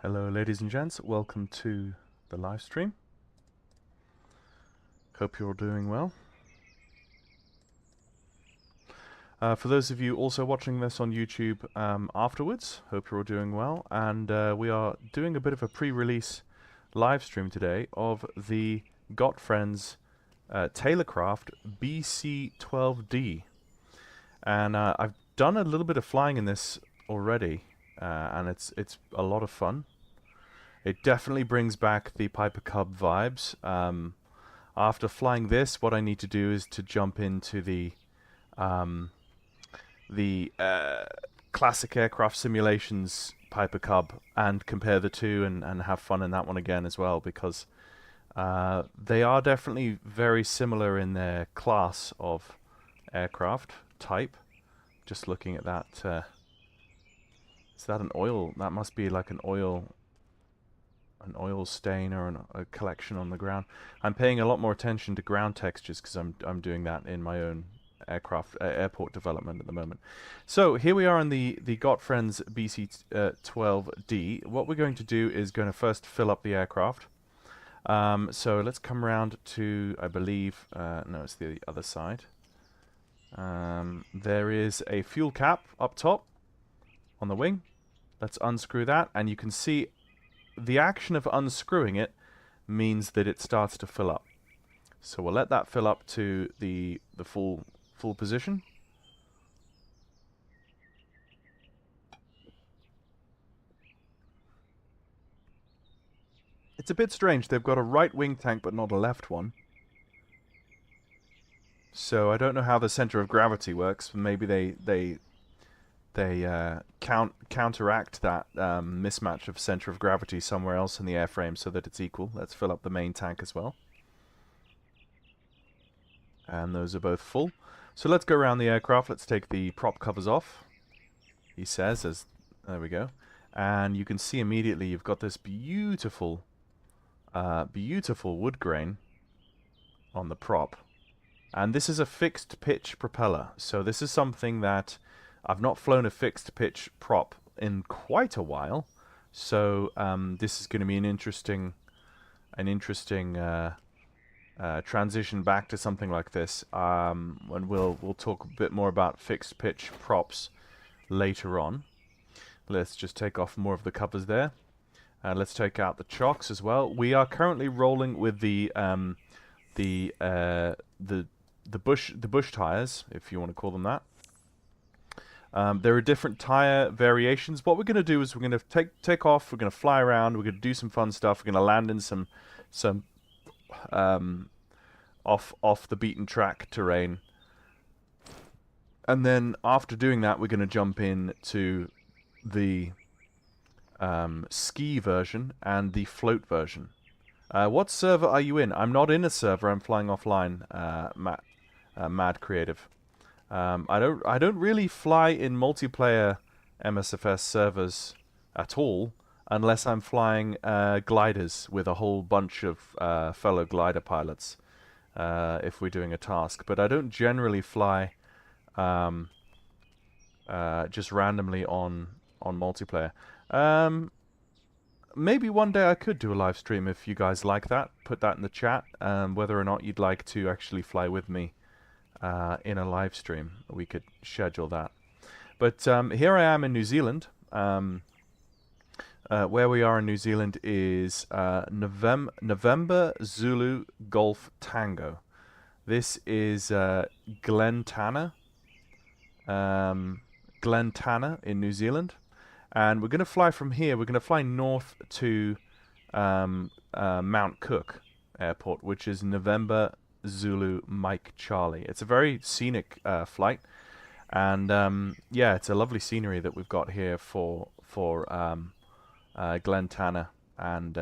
Hello ladies and gents, welcome to the live stream. Hope you're all doing well. For those of you also watching this on YouTube afterwards, hope you're all doing well. And we are doing a bit of a pre-release live stream today of the Gotfriends Tailorcraft BC-12D. And I've done a little bit of flying in this already, and it's a lot of fun. It definitely brings back the Piper Cub vibes. After flying this, what I need to do is to jump into the classic aircraft simulations Piper Cub and compare the two and have fun in that one again as well, because they are definitely very similar in their class of aircraft type. Just looking at that, is that an oil? That must be like an oil stain or a collection on the ground. I'm paying a lot more attention to ground textures because I'm doing that in my own airport development at the moment. So here we are in the Gotfriends BC-12D. What we're going to do is going to first fill up the aircraft. So let's come around to, I believe, no, it's the other side. There is a fuel cap up top on the wing. Let's unscrew that, and you can see the action of unscrewing it means that it starts to fill up. So we'll let that fill up to the full position. It's a bit strange. They've got a right wing tank but not a left one. So I don't know how the center of gravity works. Maybe they counteract that mismatch of center of gravity somewhere else in the airframe so that it's equal. Let's fill up the main tank as well. And those are both full. So let's go around the aircraft. Let's take the prop covers off, he says, as there we go. And you can see immediately you've got this beautiful wood grain on the prop. And this is a fixed pitch propeller. So this is something that I've not flown a fixed pitch prop in quite a while, so this is going to be an interesting transition back to something like this. And we'll talk a bit more about fixed pitch props later on. Let's just take off more of the covers there. Let's take out the chocks as well. We are currently rolling with the bush tires, if you want to call them that. There are different tire variations. What we're going to do is we're going to take off. We're going to fly around. We're going to do some fun stuff. We're going to land in some off the beaten track terrain. And then after doing that, we're going to jump in to the ski version and the float version. What server are you in? I'm not in a server. I'm flying offline. Mad Creative. I don't really fly in multiplayer MSFS servers at all, unless I'm flying gliders with a whole bunch of fellow glider pilots, if we're doing a task. But I don't generally fly just randomly on multiplayer. Maybe one day I could do a live stream if you guys like that. Put that in the chat, whether or not you'd like to actually fly with me in a live stream. We could schedule that. But here I am in New Zealand. Where we are in New Zealand is November Zulu Golf Tango. This is Glen Tanner in New Zealand. And we're going to fly from here. We're going to fly north to Mount Cook Airport, which is November Zulu Mike Charlie. It's a very scenic flight, and yeah, it's a lovely scenery that we've got here for Glen Tanner, and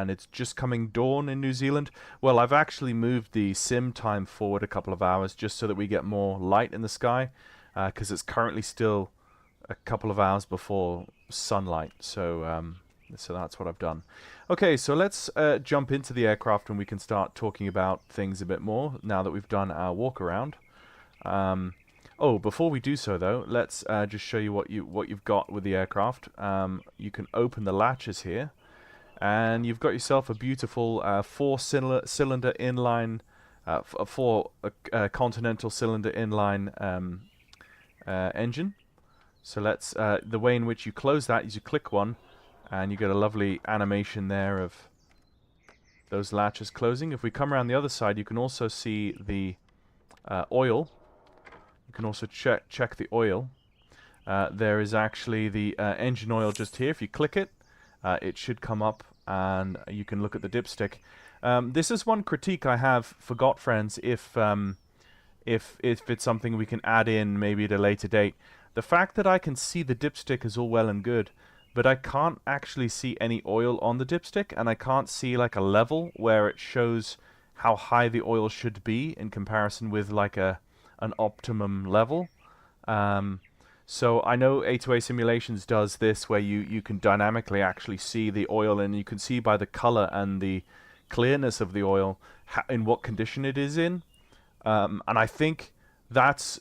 it's just coming dawn in New Zealand. Well, I've actually moved the sim time forward a couple of hours just so that we get more light in the sky, because it's currently still a couple of hours before sunlight. So so that's what I've done. Okay, so let's jump into the aircraft and we can start talking about things a bit more now that we've done our walk around. Oh, before we do so though, let's just show you what you've got with the aircraft. You can open the latches here, and you've got yourself a beautiful four-cylinder inline, continental cylinder inline engine. So let's the way in which you close that is you click one, and you get a lovely animation there of those latches closing. If we come around the other side, you can also see the oil. You can also check the oil. There is actually the engine oil just here. If you click it, it should come up, and you can look at the dipstick. This is one critique I have for Gotfriends. If it's something we can add in maybe at a later date. The fact that I can see the dipstick is all well and good, but I can't actually see any oil on the dipstick, and I can't see like a level where it shows how high the oil should be in comparison with like an optimum level. So I know A2A Simulations does this, where you can dynamically actually see the oil, and you can see by the color and the clearness of the oil in what condition it is in. And I think that's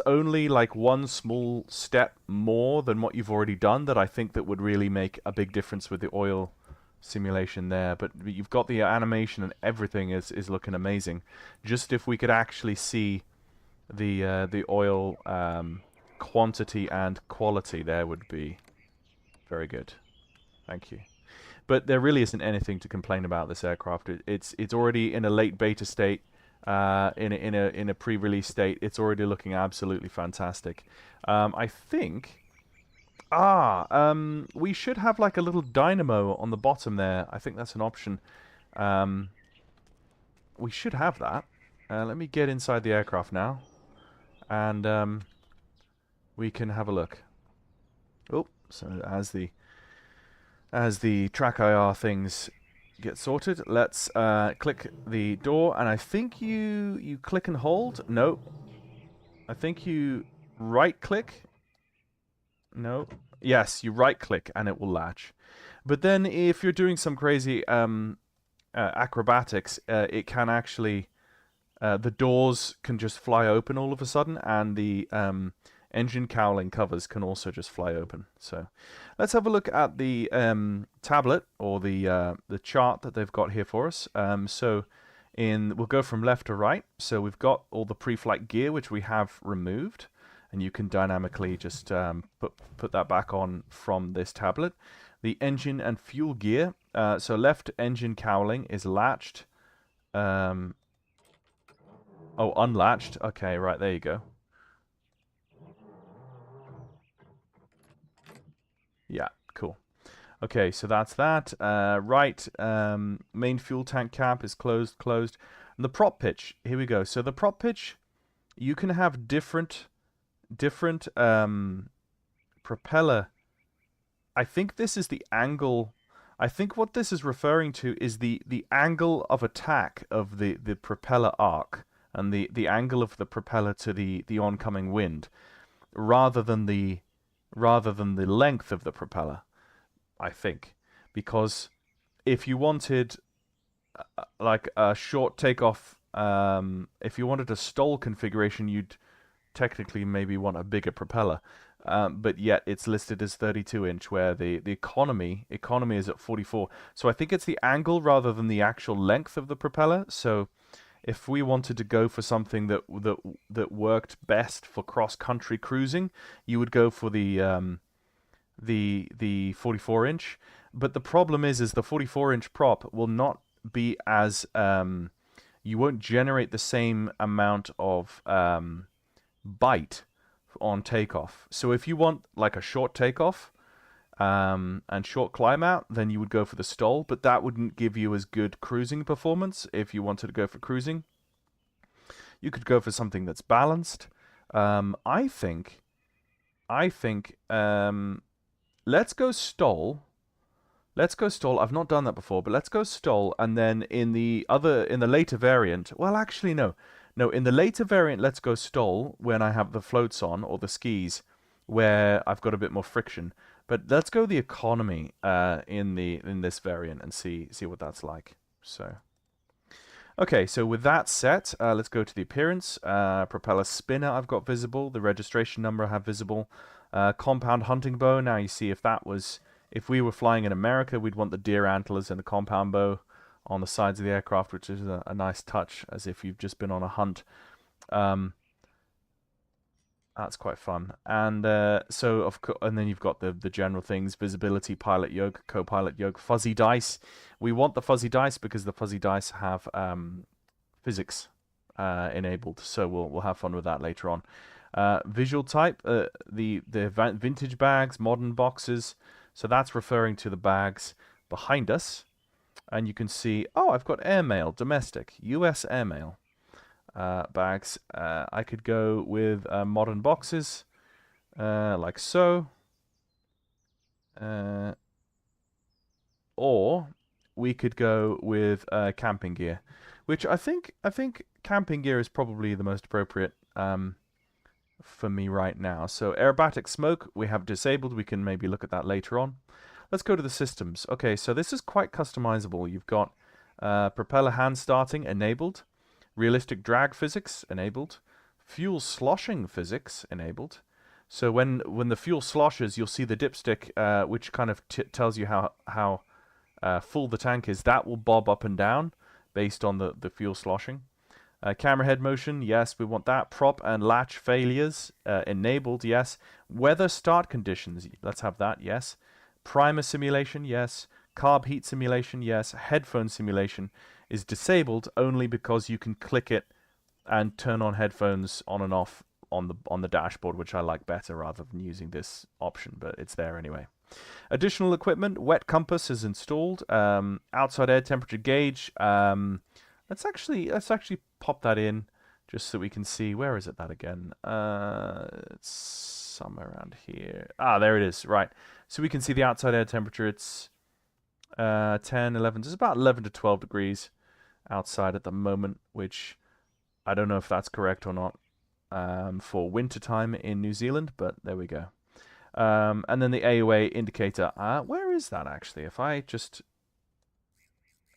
only like one small step more than what you've already done that I think that would really make a big difference with the oil simulation there. But you've got the animation and everything is looking amazing. Just if we could actually see the oil quantity and quality, there would be very good. Thank you. But there really isn't anything to complain about this aircraft. It's already in a late beta state. In a pre-release state, it's already looking absolutely fantastic. I think we should have like a little dynamo on the bottom there. I think that's an option. We should have that. Let me get inside the aircraft now, and we can have a look. Oh, so as the track IR things get sorted, let's click the door, and I think you click and hold. No, I think you right click. No, yes, you right click and it will latch. But then if you're doing some crazy acrobatics, it can actually the doors can just fly open all of a sudden, and the engine cowling covers can also just fly open. So let's have a look at the tablet, or the chart that they've got here for us. So we'll go from left to right. So we've got all the pre-flight gear, which we have removed, and you can dynamically just put that back on from this tablet. The engine and fuel gear. So left engine cowling is latched. Oh, unlatched. Okay, right, there you go. Yeah, cool. Okay, so that's that. Right, main fuel tank cap is closed. And the prop pitch, here we go. So the prop pitch, you can have different propeller. I think this is the angle. I think what this is referring to is the angle of attack of the propeller arc, and the angle of the propeller to the oncoming wind, rather than the length of the propeller, I think. Because if you wanted like a short takeoff, if you wanted a stall configuration, you'd technically maybe want a bigger propeller. But yet it's listed as 32-inch, where the economy is at 44. So I think it's the angle rather than the actual length of the propeller. So if we wanted to go for something that worked best for cross-country cruising, you would go for the 44-inch. But the problem is the 44-inch prop will not be as you won't generate the same amount of bite on takeoff. So if you want like a short takeoff and short climb out, then you would go for the stall, but that wouldn't give you as good cruising performance. If you wanted to go for cruising, you could go for something that's balanced. I think let's go stall. I've not done that before, but let's go stall, and then in the later variant, well, actually no, in the later variant, let's go stall when I have the floats on, or the skis, where I've got a bit more friction. But let's go the economy in this variant and see what that's like. So Okay, so with that set, let's go to the appearance. Propeller spinner I've got visible. The registration number I have visible. Compound hunting bow. Now you see if we were flying in America, we'd want the deer antlers and the compound bow on the sides of the aircraft, which is a nice touch, as if you've just been on a hunt. That's quite fun. And and then you've got the general things: visibility, pilot yoke, co-pilot yoke, fuzzy dice. We want the fuzzy dice because the fuzzy dice have physics enabled, so we'll have fun with that later on. Visual type, the vintage bags, modern boxes. So that's referring to the bags behind us, and you can see, oh, I've got airmail, domestic, U.S. airmail. Bags. I could go with modern boxes, like so, or we could go with camping gear, which I think camping gear is probably the most appropriate for me right now. So aerobatic smoke we have disabled. We can maybe look at that later on. Let's go to the systems. Okay, so this is quite customizable. You've got propeller hand starting enabled. Realistic drag physics enabled. Fuel sloshing physics enabled. So when the fuel sloshes, you'll see the dipstick, which kind of tells you how full the tank is. That will bob up and down based on the fuel sloshing. Camera head motion, yes, we want that. Prop and latch failures enabled, yes. Weather start conditions, let's have that, yes. Primer simulation, yes. Carb heat simulation, yes. Headphone simulation is disabled only because you can click it and turn on headphones on and off on the dashboard, which I like better rather than using this option, but it's there anyway. Additional equipment, wet compass is installed. Outside air temperature gauge. Let's actually pop that in just so we can see. Where is that again? It's somewhere around here. Ah, there it is. Right. So we can see the outside air temperature. It's 10, 11. It's about 11 to 12 degrees outside at the moment, which I don't know if that's correct or not for winter time in New Zealand, but there we go. And then the AOA indicator. Where is that actually? If I just...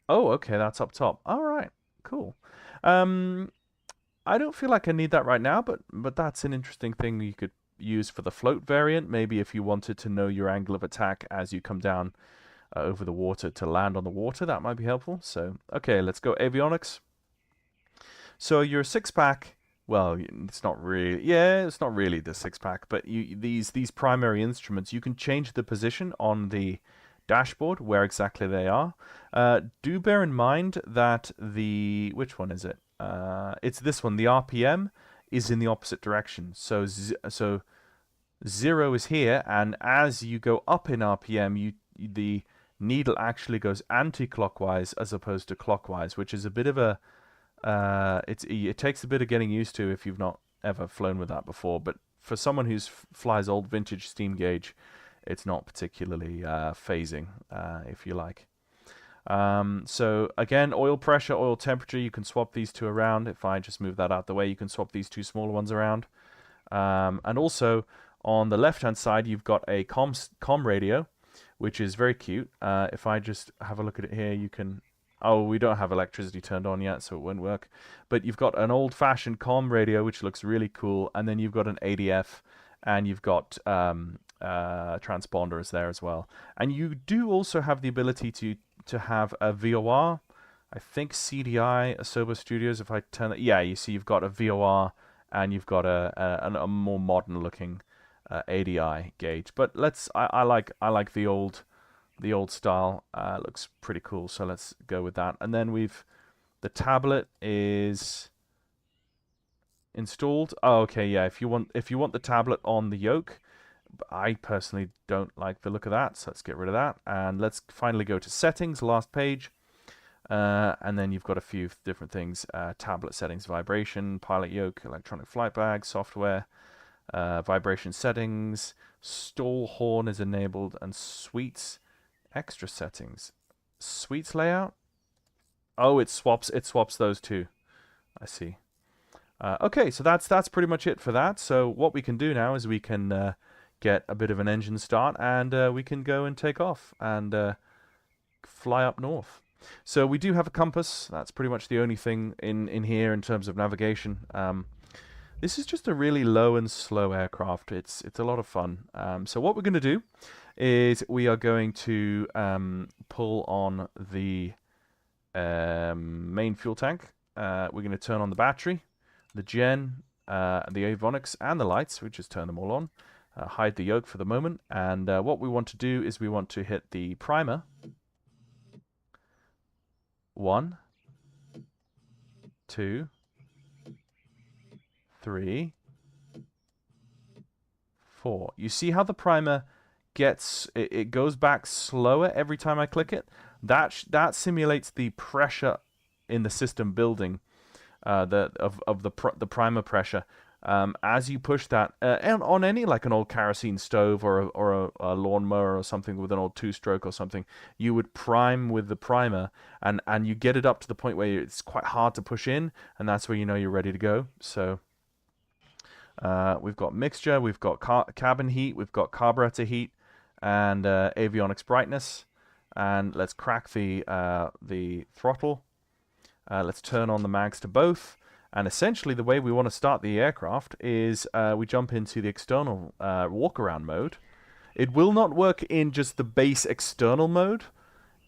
Oh, okay, that's up top. All right, cool. I don't feel like I need that right now, but that's an interesting thing you could use for the float variant. Maybe if you wanted to know your angle of attack as you come down over the water to land on the water, that might be helpful. So, okay, let's go avionics. So your six-pack, well, it's not really, yeah, it's not really the six-pack, but these primary instruments, you can change the position on the dashboard where exactly they are. Do bear in mind that which one is it? It's this one. The RPM is in the opposite direction. So 0 is here, and as you go up in RPM, the needle actually goes anti-clockwise as opposed to clockwise, which is a bit of a it takes a bit of getting used to if you've not ever flown with that before. But for someone who flies old vintage steam gauge, it's not particularly phasing, if you like. So again, oil pressure, oil temperature, you can swap these two around. If I just move that out the way, you can swap these two smaller ones around. And also on the left-hand side, you've got a com radio, which is very cute. If I just have a look at it here, you can... Oh, we don't have electricity turned on yet, so it won't work. But you've got an old-fashioned com radio, which looks really cool. And then you've got an ADF, and you've got transponders there as well. And you do also have the ability to have a VOR. I think CDI, Asobo Studios, if I turn it... Yeah, you see you've got a VOR, and you've got a more modern-looking ADI gauge. But I like the old style. Looks pretty cool, so let's go with that. And then the tablet is installed. Oh, okay, yeah. If you want the tablet on the yoke, I personally don't like the look of that, so let's get rid of that. And let's finally go to settings, last page. And then you've got a few different things: tablet settings, vibration, pilot yoke, electronic flight bag, software, vibration settings, stall horn is enabled, and suites. Extra settings. Suites layout? Oh, it swaps those two. I see. Okay, so that's pretty much it for that. So what we can do now is we can get a bit of an engine start, and we can go and take off and fly up north. So we do have a compass. That's pretty much the only thing in here in terms of navigation. This is just a really low and slow aircraft. It's a lot of fun. So what we're going to do is we are going to pull on the main fuel tank. We're going to turn on the battery, the gen, the avionics, and the lights. We just turn them all on. Hide the yoke for the moment. And what we want to do is we want to hit the primer. 1, 2, 3, 4. You see how the primer gets, it goes back slower every time I click it? That simulates the pressure in the system building, the primer pressure. As you push that, and on any, like an old kerosene stove or a lawnmower or something with an old 2-stroke or something, you would prime with the primer, and you get it up to the point where it's quite hard to push in, and that's where you know you're ready to go. So we've got mixture, we've got cabin heat, we've got carburetor heat, and avionics brightness. And let's crack the throttle. Let's turn on the mags to both. And essentially the way we want to start the aircraft is we jump into the external walk-around mode. It will not work in just the base external mode.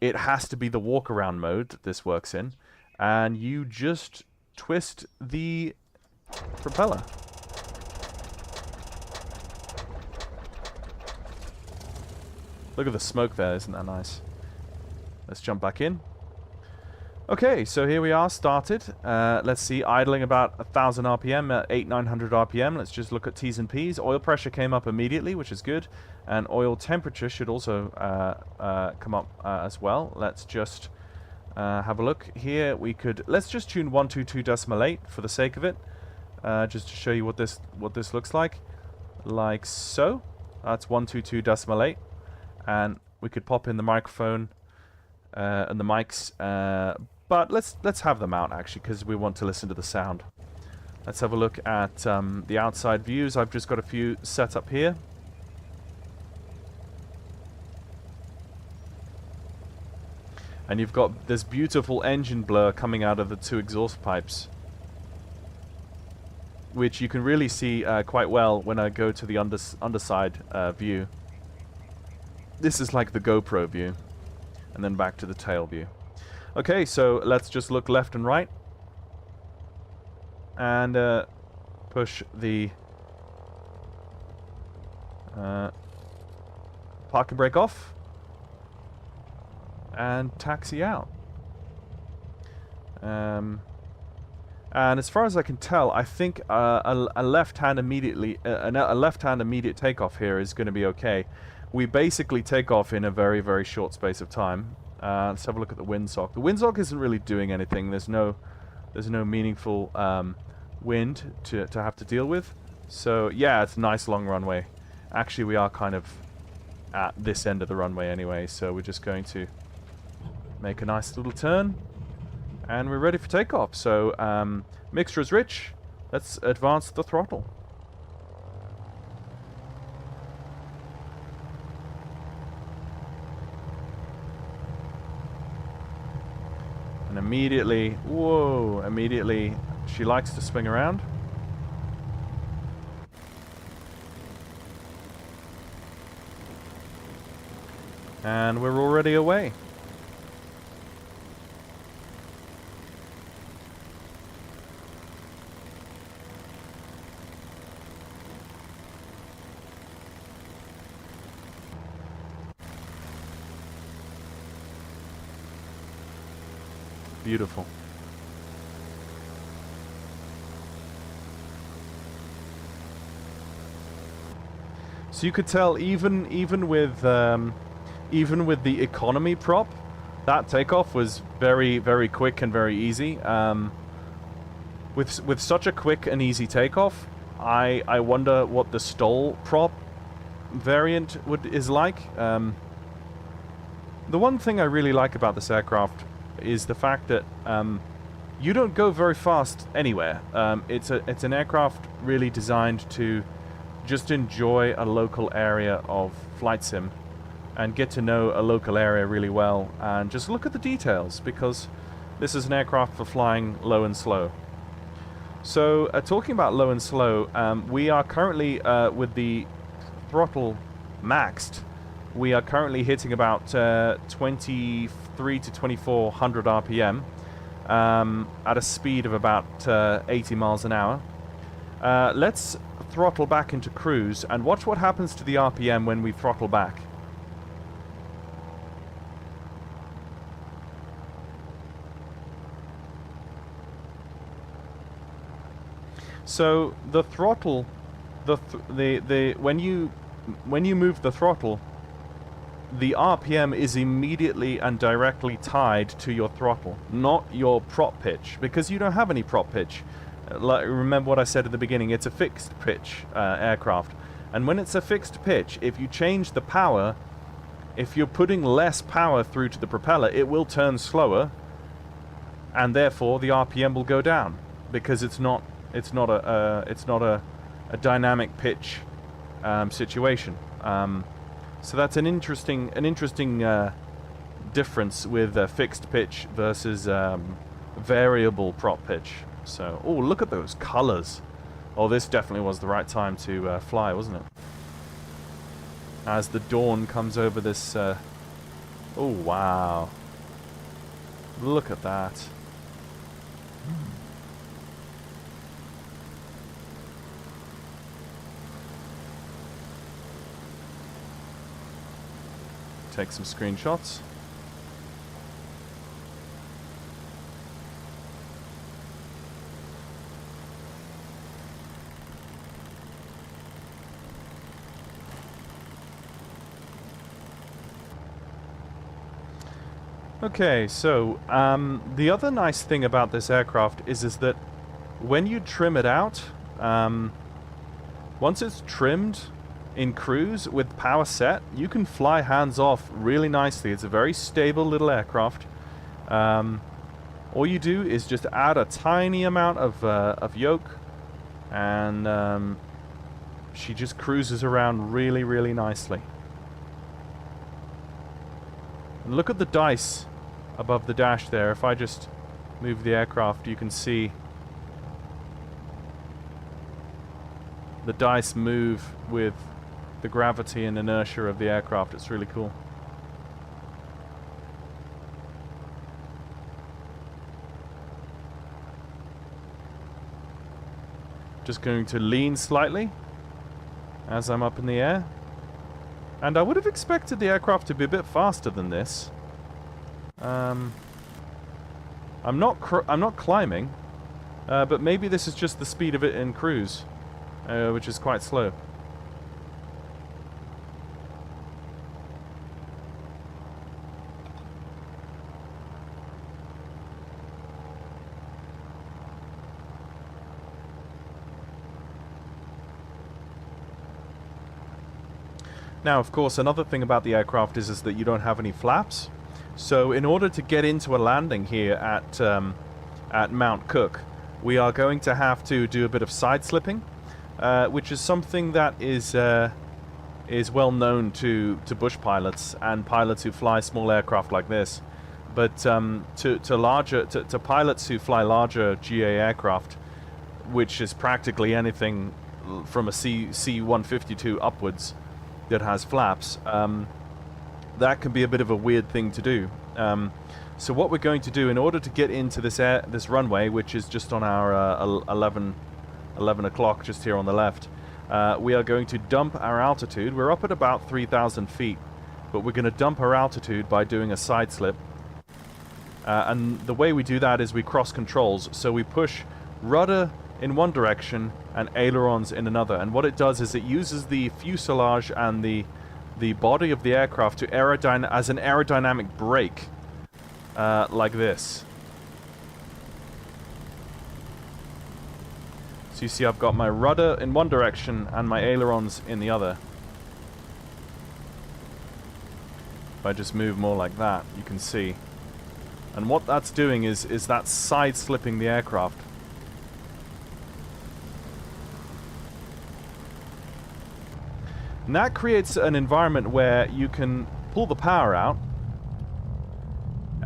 It has to be the walk-around mode that this works in. And you just twist the propeller. Look at the smoke there, isn't that nice? Let's jump back in. Okay, so here we are, started. Let's see, idling about 1,000 RPM at 800-900 RPM. Let's just look at T's and P's. Oil pressure came up immediately, which is good. And oil temperature should also come up as well. Let's just have a look here. Let's just tune 122.8 for the sake of it. Just to show you what this looks like. Like so. That's 122.8. And we could pop in the microphone and the mics. But let's have them out, actually, because we want to listen to the sound. Let's have a look at the outside views. I've just got a few set up here. And you've got this beautiful engine blur coming out of the 2 exhaust pipes, which you can really see quite well when I go to the underside view. This is like the GoPro view. And then back to the tail view. Okay, so let's just look left and right. And push the parking brake off. And taxi out. And as far as I can tell, I think a left-hand immediate takeoff here is going to be okay. We basically take off in a very, very short space of time. Let's have a look at the windsock. The windsock isn't really doing anything. There's no meaningful wind to have to deal with. So yeah, it's a nice long runway. Actually, we are kind of at this end of the runway anyway, so we're just going to make a nice little turn, and we're ready for takeoff. So mixture is rich. Let's advance the throttle. And immediately, whoa, immediately she likes to swing around. And we're already away. Beautiful. So you could tell even with the economy prop, that takeoff was very, very quick and very easy. With such a quick and easy takeoff, I wonder what the STOL prop variant is like. The one thing I really like about this aircraft is the fact that you don't go very fast anywhere. It's an aircraft really designed to just enjoy a local area of flight sim. and get to know a local area really well and just look at the details, because this is an aircraft for flying low and slow. So talking about low and slow, we are currently with the throttle maxed. We are currently hitting about 23 to 2400 RPM at a speed of about 80 miles an hour. Let's throttle back into cruise and watch what happens to the RPM when we throttle back. So the throttle, when you move the throttle, the RPM is immediately and directly tied to your throttle, not your prop pitch, because you don't have any prop pitch. Remember what I said at the beginning, it's a fixed pitch aircraft. And when it's a fixed pitch, if you change the power, if you're putting less power through to the propeller, it will turn slower, and therefore the RPM will go down, because it's not a dynamic pitch situation. So that's an interesting difference with fixed pitch versus variable prop pitch. So, oh, look at those colors. Oh, this definitely was the right time to fly, wasn't it? As the dawn comes over this... oh, wow. Look at that. Take some screenshots. Okay, so the other nice thing about this aircraft is that when you trim it out, once it's trimmed in cruise with power set, you can fly hands off really nicely. It's a very stable little aircraft. All you do is just add a tiny amount of yoke, and she just cruises around really, really nicely. And look at the dice above the dash there. If I just move the aircraft, you can see the dice move with the gravity and inertia of the aircraft. It's really cool. Just going to lean slightly as I'm up in the air. And I would have expected the aircraft to be a bit faster than this. I'm not climbing, but maybe this is just the speed of it in cruise, which is quite slow. Now, of course, another thing about the aircraft is that you don't have any flaps. So in order to get into a landing here at Mount Cook, we are going to have to do a bit of side slipping, which is something that is well known to bush pilots and pilots who fly small aircraft like this. But to pilots who fly larger GA aircraft, which is practically anything from a C-152 upwards that has flaps, that can be a bit of a weird thing to do. So what we're going to do in order to get into this runway, which is just on our 11 o'clock, just here on the left, we are going to dump our altitude. We're up at about 3,000 feet, but we're going to dump our altitude by doing a side slip. And the way we do that is we cross controls. So we push rudder in one direction and ailerons in another. And what it does is it uses the fuselage and the body of the aircraft to as an aerodynamic brake, like this. So you see I've got my rudder in one direction and my ailerons in the other. If I just move more like that, you can see. And what that's doing is that's side slipping the aircraft. And that creates an environment where you can pull the power out,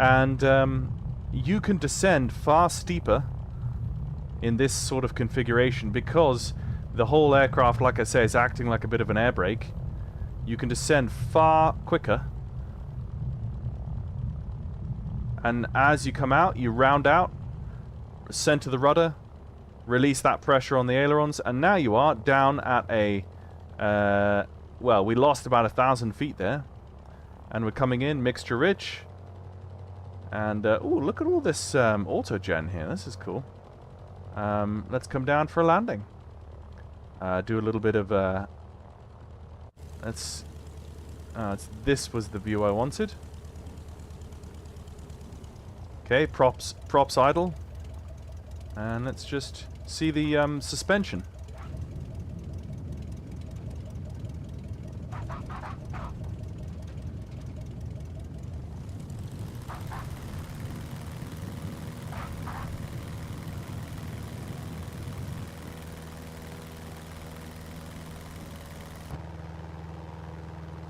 and you can descend far steeper in this sort of configuration because the whole aircraft, like I say, is acting like a bit of an air brake. You can descend far quicker, and as you come out, you round out, center the rudder, release that pressure on the ailerons, and now you are down at a well, we lost about 1,000 feet there, and we're coming in mixture rich, and ooh, look at all this auto-gen here. This is cool. Let's come down for a landing. Do a little bit of this was the view I wanted. Okay, props idle, and let's just see the suspension.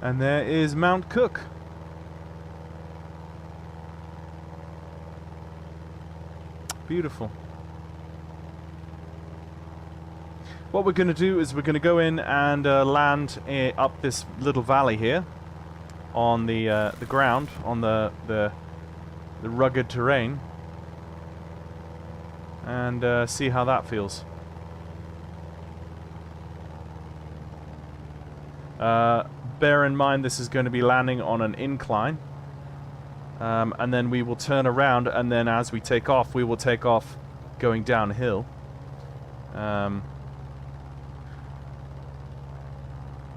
And there is Mount Cook. Beautiful. What we're going to do is we're going to go in and land up this little valley here on the ground, on the rugged terrain, and see how that feels. Bear in mind this is going to be landing on an incline, and then we will turn around, and then as we take off, we will take off going downhill.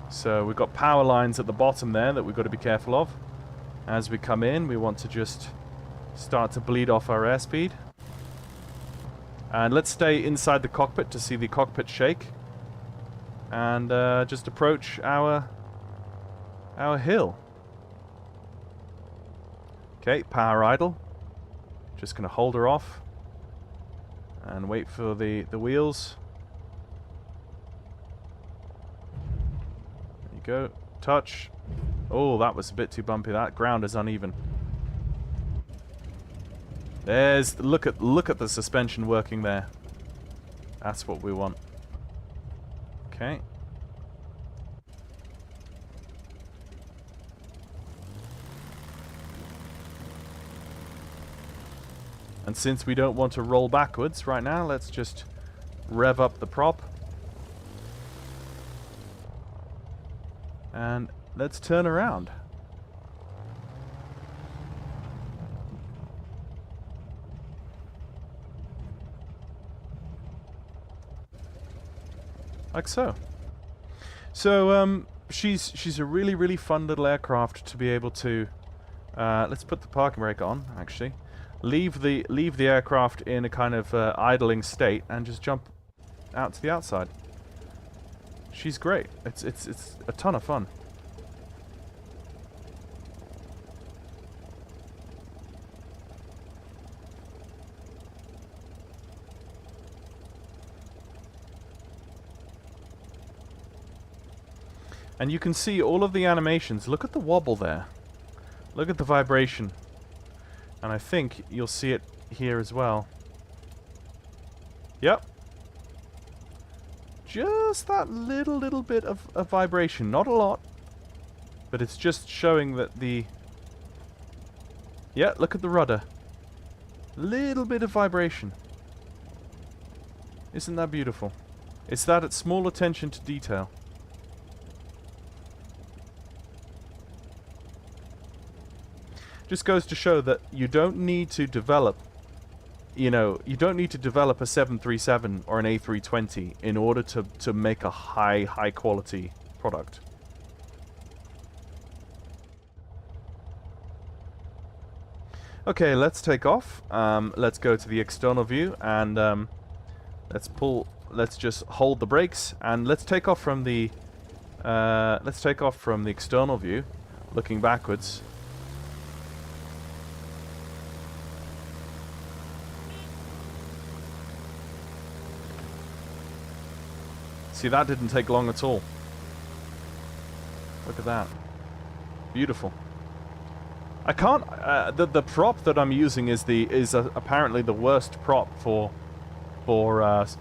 So we've got power lines at the bottom there that we've got to be careful of. As we come in, we want to just start to bleed off our airspeed. And let's stay inside the cockpit to see the cockpit shake. And just approach our hill. Okay, power idle. Just going to hold her off and wait for the wheels. There you go. Touch. Oh, that was a bit too bumpy. That ground is uneven. There's look at the suspension working there. That's what we want. Okay. And since we don't want to roll backwards right now, let's just rev up the prop. And let's turn around. Like so. So she's a really fun little aircraft to be able to let's put the parking brake on actually. Leave the aircraft in a kind of idling state and just jump out to the outside. She's great. It's a ton of fun. And you can see all of the animations. Look at the wobble there. Look at the vibration. And I think you'll see it here as well. Yep. Just that little bit of vibration. Not a lot. But it's just showing that the... Yeah, look at the rudder. Little bit of vibration. Isn't that beautiful? It's that small attention to detail. Just goes to show that you don't need to develop, you don't need to develop a 737 or an A320 in order to make a high quality product. Okay, let's take off. Let's go to the external view and let's just hold the brakes and let's take off from the external view, looking backwards. See, that didn't take long at all. Look at that. Beautiful. I can't. The prop that I'm using is apparently the worst prop for VTOL,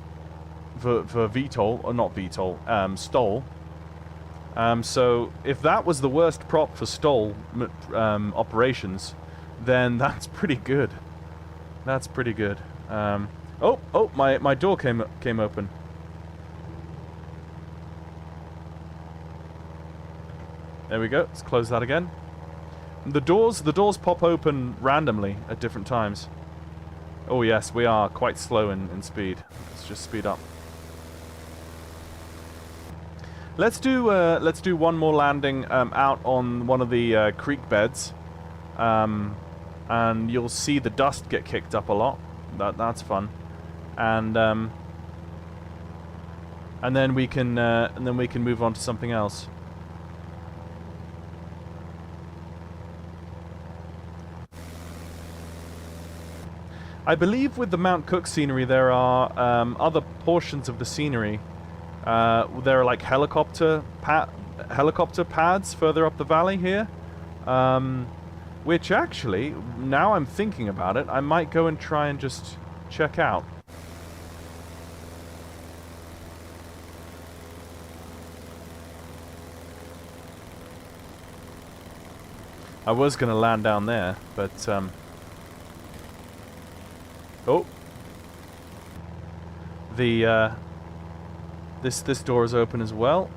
or not VTOL, STOL. So if that was the worst prop for STOL operations, then that's pretty good. That's pretty good. Oh, my door came open. There we go. Let's close that again. The doors pop open randomly at different times. Oh yes, we are quite slow in speed. Let's just speed up. Let's do one more landing out on one of the creek beds, and you'll see the dust get kicked up a lot. That's fun, and then we can move on to something else. I believe with the Mount Cook scenery there are other portions of the scenery. There are like helicopter pads further up the valley here, which actually, now I'm thinking about it, I might go and try and just check out. I was going to land down there, but oh, this door is open as well.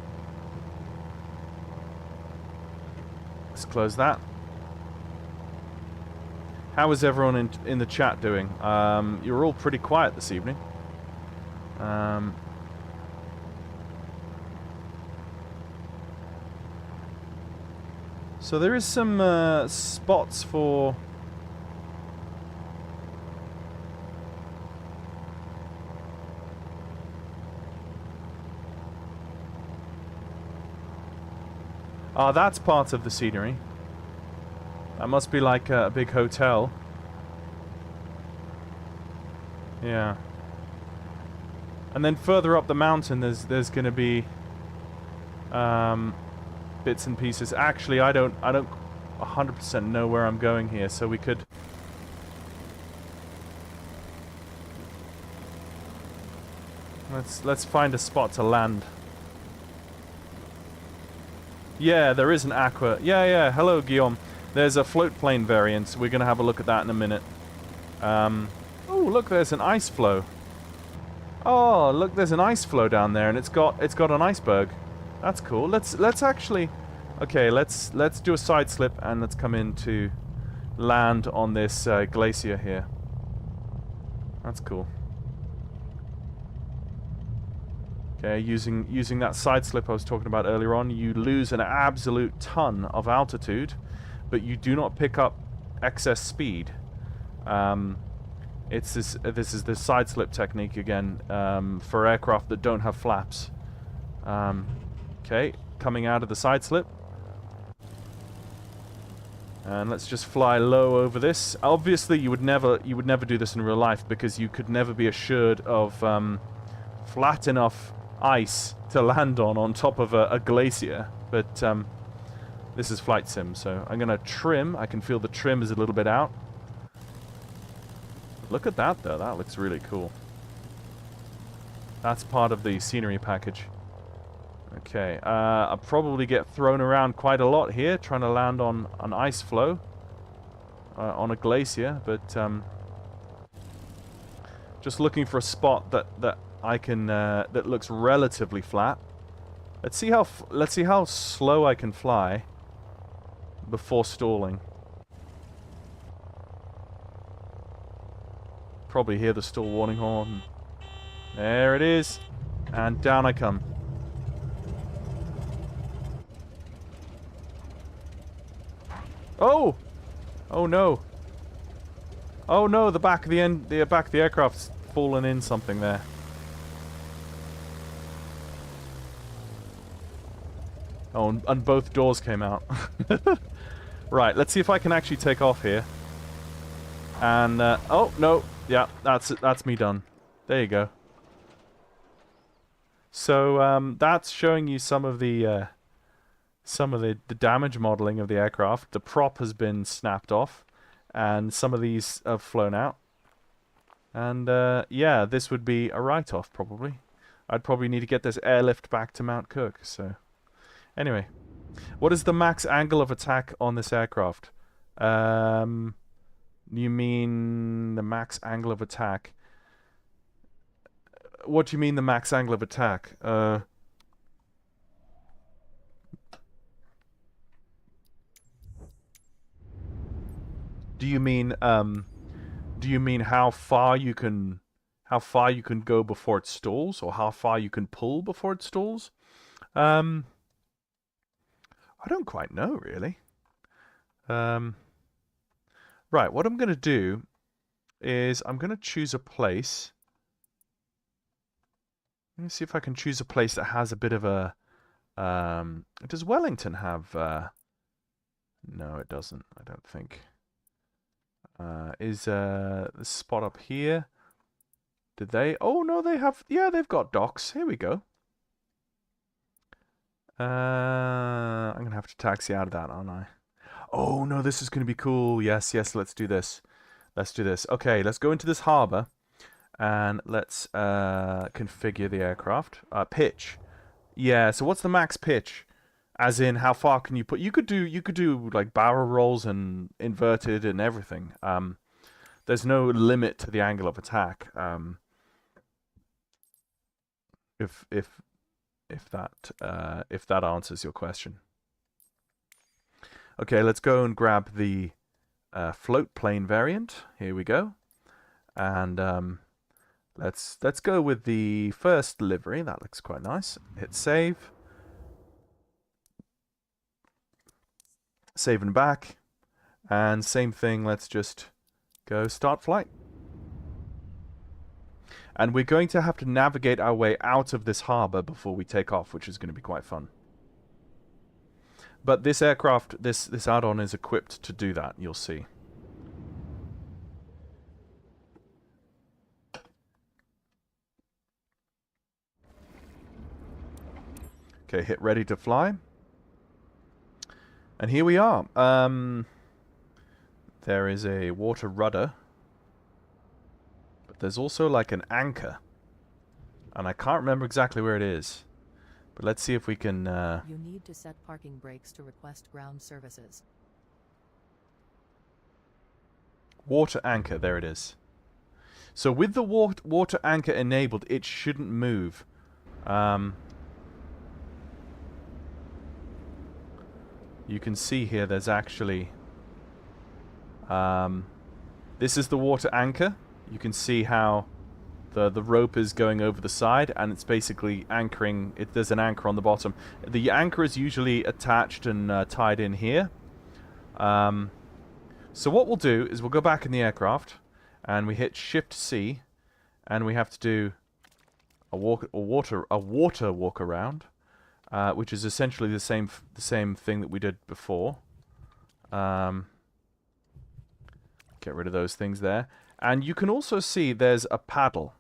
Let's close that. How is everyone in the chat doing? You're all pretty quiet this evening. So there is some spots for... Ah, that's part of the scenery. That must be like a big hotel. Yeah. And then further up the mountain, there's going to be bits and pieces. Actually, I don't 100% know where I'm going here, so we could. Let's find a spot to land. Yeah, there is an aqua. Yeah. Hello, Guillaume. There's a float plane variant. We're going to have a look at that in a minute. Oh, look, there's an ice flow. Oh, look, there's an ice flow down there, and it's got an iceberg. That's cool. Let's actually... Okay, let's do a side slip, and let's come in to land on this glacier here. That's cool. Okay, using that side slip I was talking about earlier on, you lose an absolute ton of altitude, but you do not pick up excess speed. This is the side slip technique again, for aircraft that don't have flaps. Okay, coming out of the side slip. And let's just fly low over this. Obviously, you would never do this in real life, because you could never be assured of flat enough ice to land on top of a glacier. But this is flight sim, so I'm gonna trim. I can feel the trim is a little bit out. Look at that, though. That looks really cool. That's part of the scenery package. Okay, I'll probably get thrown around quite a lot here, trying to land on an ice flow, on a glacier, but just looking for a spot that I can that looks relatively flat. Let's see how slow I can fly before stalling. Probably hear the stall warning horn. There it is, and down I come. Oh! Oh no! Oh no! The back of the aircraft's fallen in something there. Oh, and both doors came out. Right, let's see if I can actually take off here. And oh no, yeah, that's me done. There you go. So that's showing you some of the some of the damage modeling of the aircraft. The prop has been snapped off, and some of these have flown out. And yeah, this would be a write-off probably. I'd probably need to get this airlift back to Mount Cook. So anyway, what is the max angle of attack on this aircraft? You mean the max angle of attack? What do you mean the max angle of attack? Do you mean how far you can go before it stalls, or how far you can pull before it stalls? I don't quite know really. Right, what I'm going to do is I'm going to choose a place. Let me see if I can choose a place that has a bit of a... does Wellington have... No, it doesn't, I don't think. Is the spot up here? Did they? Oh, no, they have... Yeah, they've got docks. Here we go. I'm going to have to taxi out of that, aren't I? Oh, no, this is going to be cool. Yes, yes, let's do this. Let's do this. Okay, let's go into this harbor. And let's configure the aircraft. Pitch. Yeah, so what's the max pitch? As in, how far can you put... You could do like barrel rolls and inverted and everything. There's no limit to the angle of attack. If that answers your question. Okay, let's go and grab the float plane variant. Here we go. And let's go with the first livery. That looks quite nice. Hit save. Save and back. And same thing, let's just go start flight. And we're going to have to navigate our way out of this harbor before we take off, which is going to be quite fun. But this aircraft, this add-on is equipped to do that, you'll see. Okay, hit ready to fly. And here we are. There is a water rudder. But there's also like an anchor. And I can't remember exactly where it is. But let's see if we can... You need to set parking brakes to request ground services. Water anchor, there it is. So with the water anchor enabled, it shouldn't move. You can see here there's actually... this is the water anchor. You can see how the rope is going over the side, and it's basically anchoring. There's an anchor on the bottom. The anchor is usually attached and tied in here. So what we'll do is we'll go back in the aircraft, and we hit Shift C, and we have to do a water walk around, which is essentially the same thing that we did before. Get rid of those things there, and you can also see there's a paddle.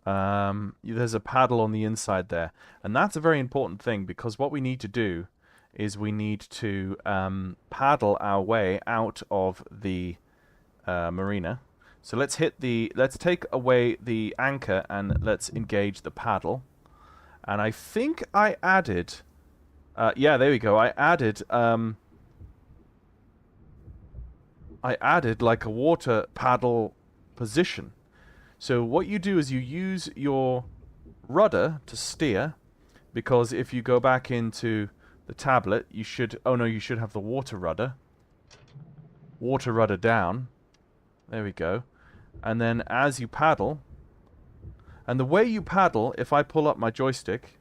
There's a paddle on the inside there, and that's a very important thing, because what we need to do is we need to paddle our way out of the marina. So let's take away the anchor and let's engage the paddle. And I think I added, yeah, there we go. I added like a water paddle position. So what you do is you use your rudder to steer, because if you go back into the tablet, you should... Oh no, you should have the water rudder. Water rudder down. There we go. And then as you paddle... And the way you paddle, if I pull up my joystick,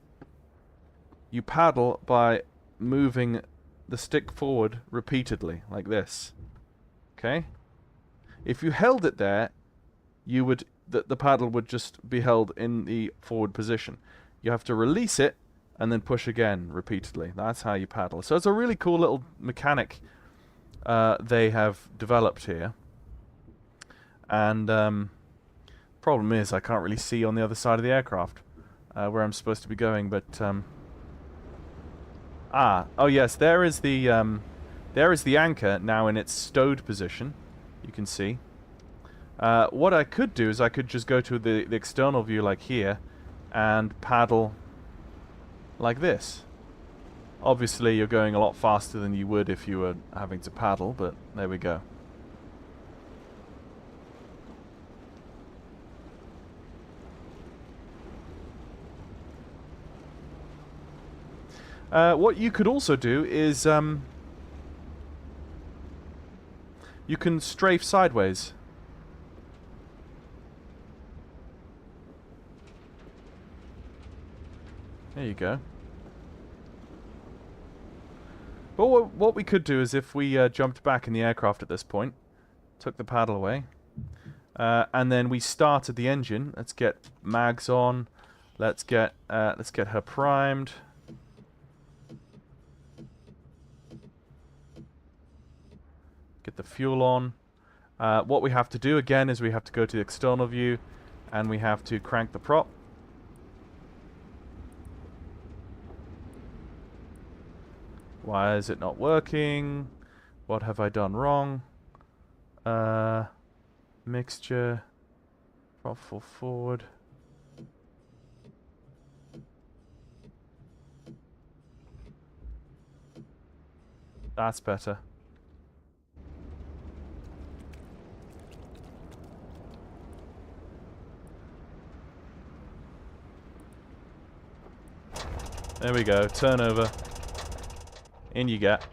you paddle by moving the stick forward repeatedly, like this. Okay? If you held it there, you would... The paddle would just be held in the forward position. You have to release it and then push again repeatedly. That's how you paddle. So it's a really cool little mechanic they have developed here. And problem is I can't really see on the other side of the aircraft where I'm supposed to be going, but Oh yes, there is the anchor now in its stowed position. You can see. What I could do is I could just go to the external view like here and paddle like this. Obviously you're going a lot faster than you would if you were having to paddle, but there we go. What you could also do is you can strafe sideways. There you go. But what we could do is if we jumped back in the aircraft at this point, took the paddle away, and then we started the engine. Let's get mags on. Let's get her primed. Get the fuel on. What we have to do again is we have to go to the external view, and we have to crank the prop. Why is it not working? What have I done wrong? Mixture. Prop full forward. That's better. There we go. Turn over. In you get.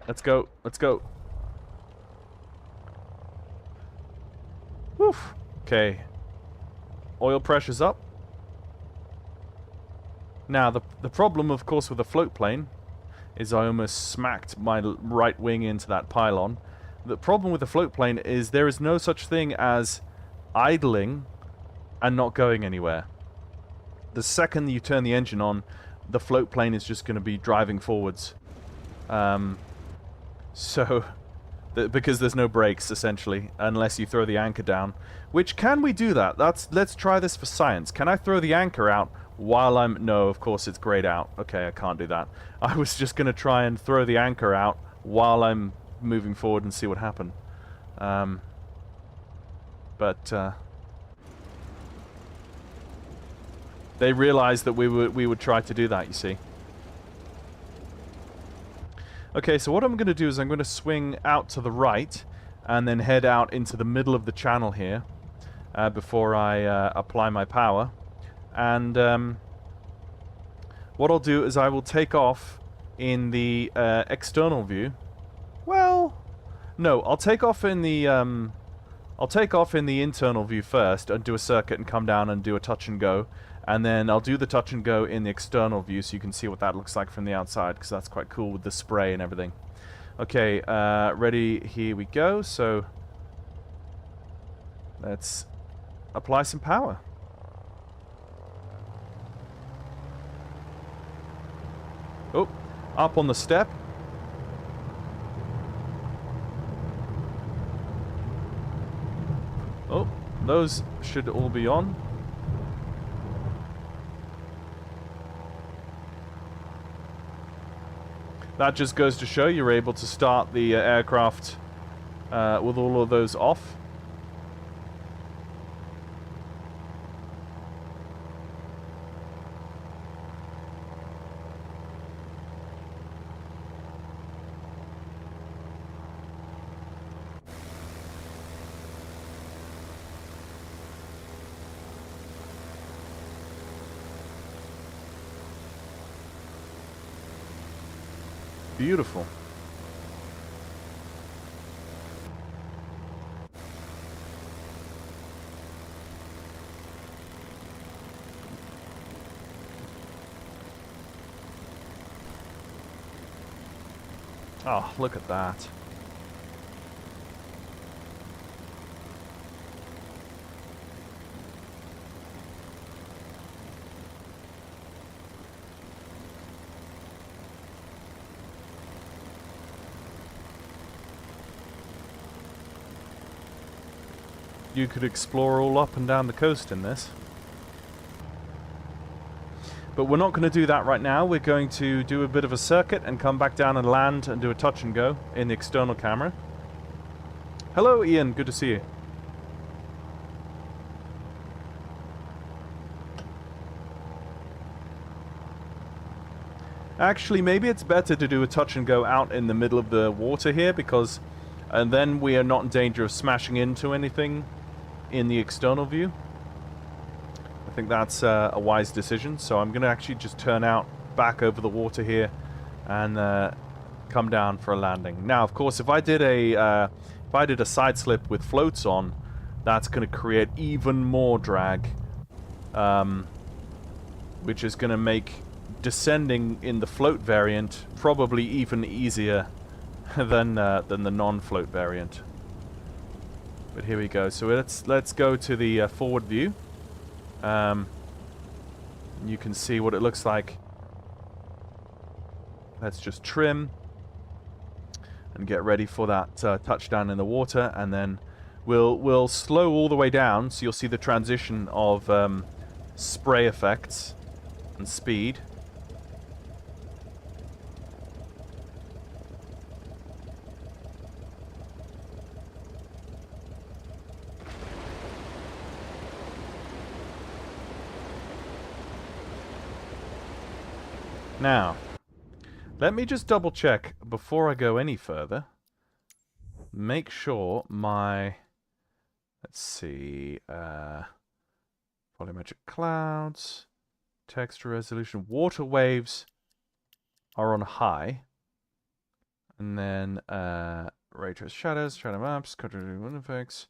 Let's go. Let's go. Woof. Okay. Oil pressure's up. Now, the problem, of course, with the float plane is I almost smacked my right wing into that pylon. The problem with the float plane is there is no such thing as idling and not going anywhere. The second you turn the engine on, the float plane is just going to be driving forwards. Because there's no brakes, essentially, unless you throw the anchor down. Which, can we do that? Let's try this for science. Can I throw the anchor out while I'm... No, of course it's grayed out. Okay, I can't do that. I was just going to try and throw the anchor out while I'm moving forward and see what happened. They realized that we would try to do that, you see. Okay, so what I'm going to do is I'm going to swing out to the right and then head out into the middle of the channel here before I apply my power. And what I'll do is I will take off in the external view. Well, no, I'll take off in the internal view first and do a circuit and come down and do a touch and go. And then I'll do the touch and go in the external view so you can see what that looks like from the outside, because that's quite cool with the spray and everything. Okay, ready, here we go. So let's apply some power. Oh, up on the step. Oh, those should all be on. That just goes to show you're able to start the aircraft with all of those off. Beautiful. Oh, look at that. You could explore all up and down the coast in this. But we're not going to do that right now. We're going to do a bit of a circuit and come back down and land and do a touch and go in the external camera. Hello, Ian. Good to see you. Actually, maybe it's better to do a touch and go out in the middle of the water here, because and then we are not in danger of smashing into anything in the external view. I think that's a wise decision. So I'm going to actually just turn out back over the water here and come down for a landing. Now, of course, if I did a side slip with floats on, that's going to create even more drag, which is going to make descending in the float variant probably even easier than the non-float variant. But here we go. So let's go to the forward view. You can see what it looks like. Let's just trim and get ready for that touchdown in the water, and then we'll slow all the way down, so you'll see the transition of spray effects and speed. Now, let me just double check before I go any further. Make sure my, let's see, volumetric clouds, texture resolution, water waves are on high. And then ray trace shadows, shadow maps, country wind effects,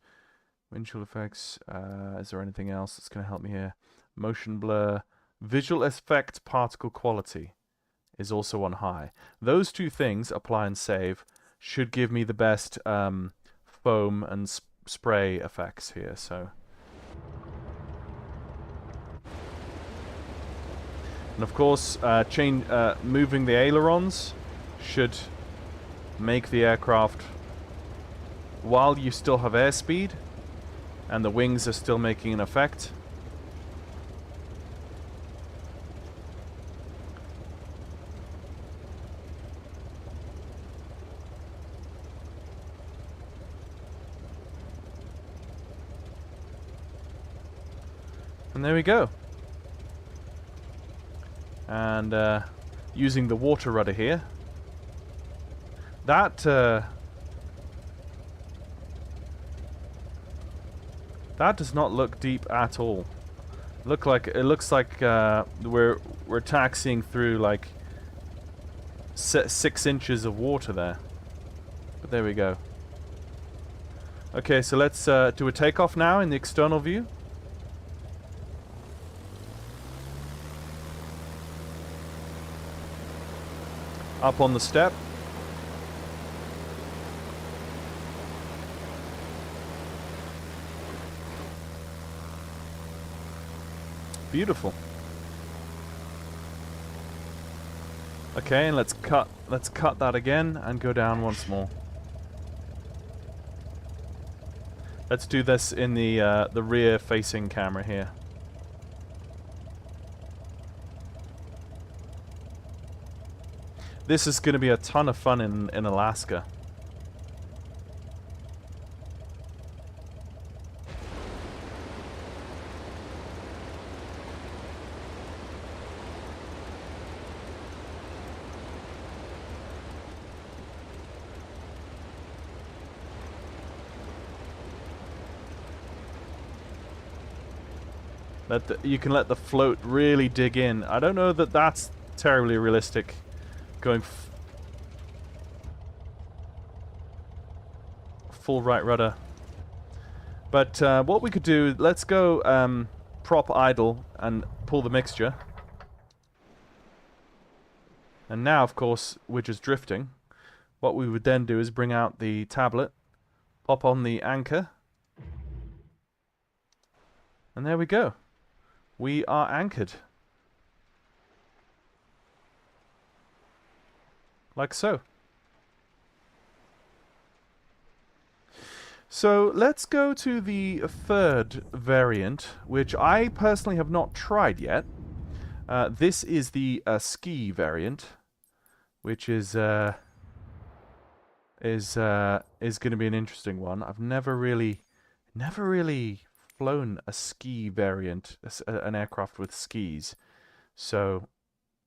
windshield effects. Is there anything else that's going to help me here? Motion blur, visual effect particle quality is also on high. Those two things, apply and save, should give me the best foam and spray effects here. So, and of course, moving the ailerons should make the aircraft, while you still have airspeed and the wings are still making an effect, and there we go. And using the water rudder here, that does not look deep at all. It looks like we're taxiing through like 6 inches of water there. But there we go. Okay, so let's do a takeoff now in the external view. Up on the step. Beautiful. Okay, and let's cut that again and go down once more. Let's do this in the rear facing camera here. This is going to be a ton of fun in Alaska. You can let the float really dig in. I don't know that that's terribly realistic. Going full right rudder. But what we could do, let's go prop idle and pull the mixture. And now, of course, we're just drifting. What we would then do is bring out the tablet, pop on the anchor, and there we go. We are anchored. Like so. So let's go to the third variant, which I personally have not tried yet. This is the ski variant, which is going to be an interesting one. I've never really flown a ski variant, an aircraft with skis. So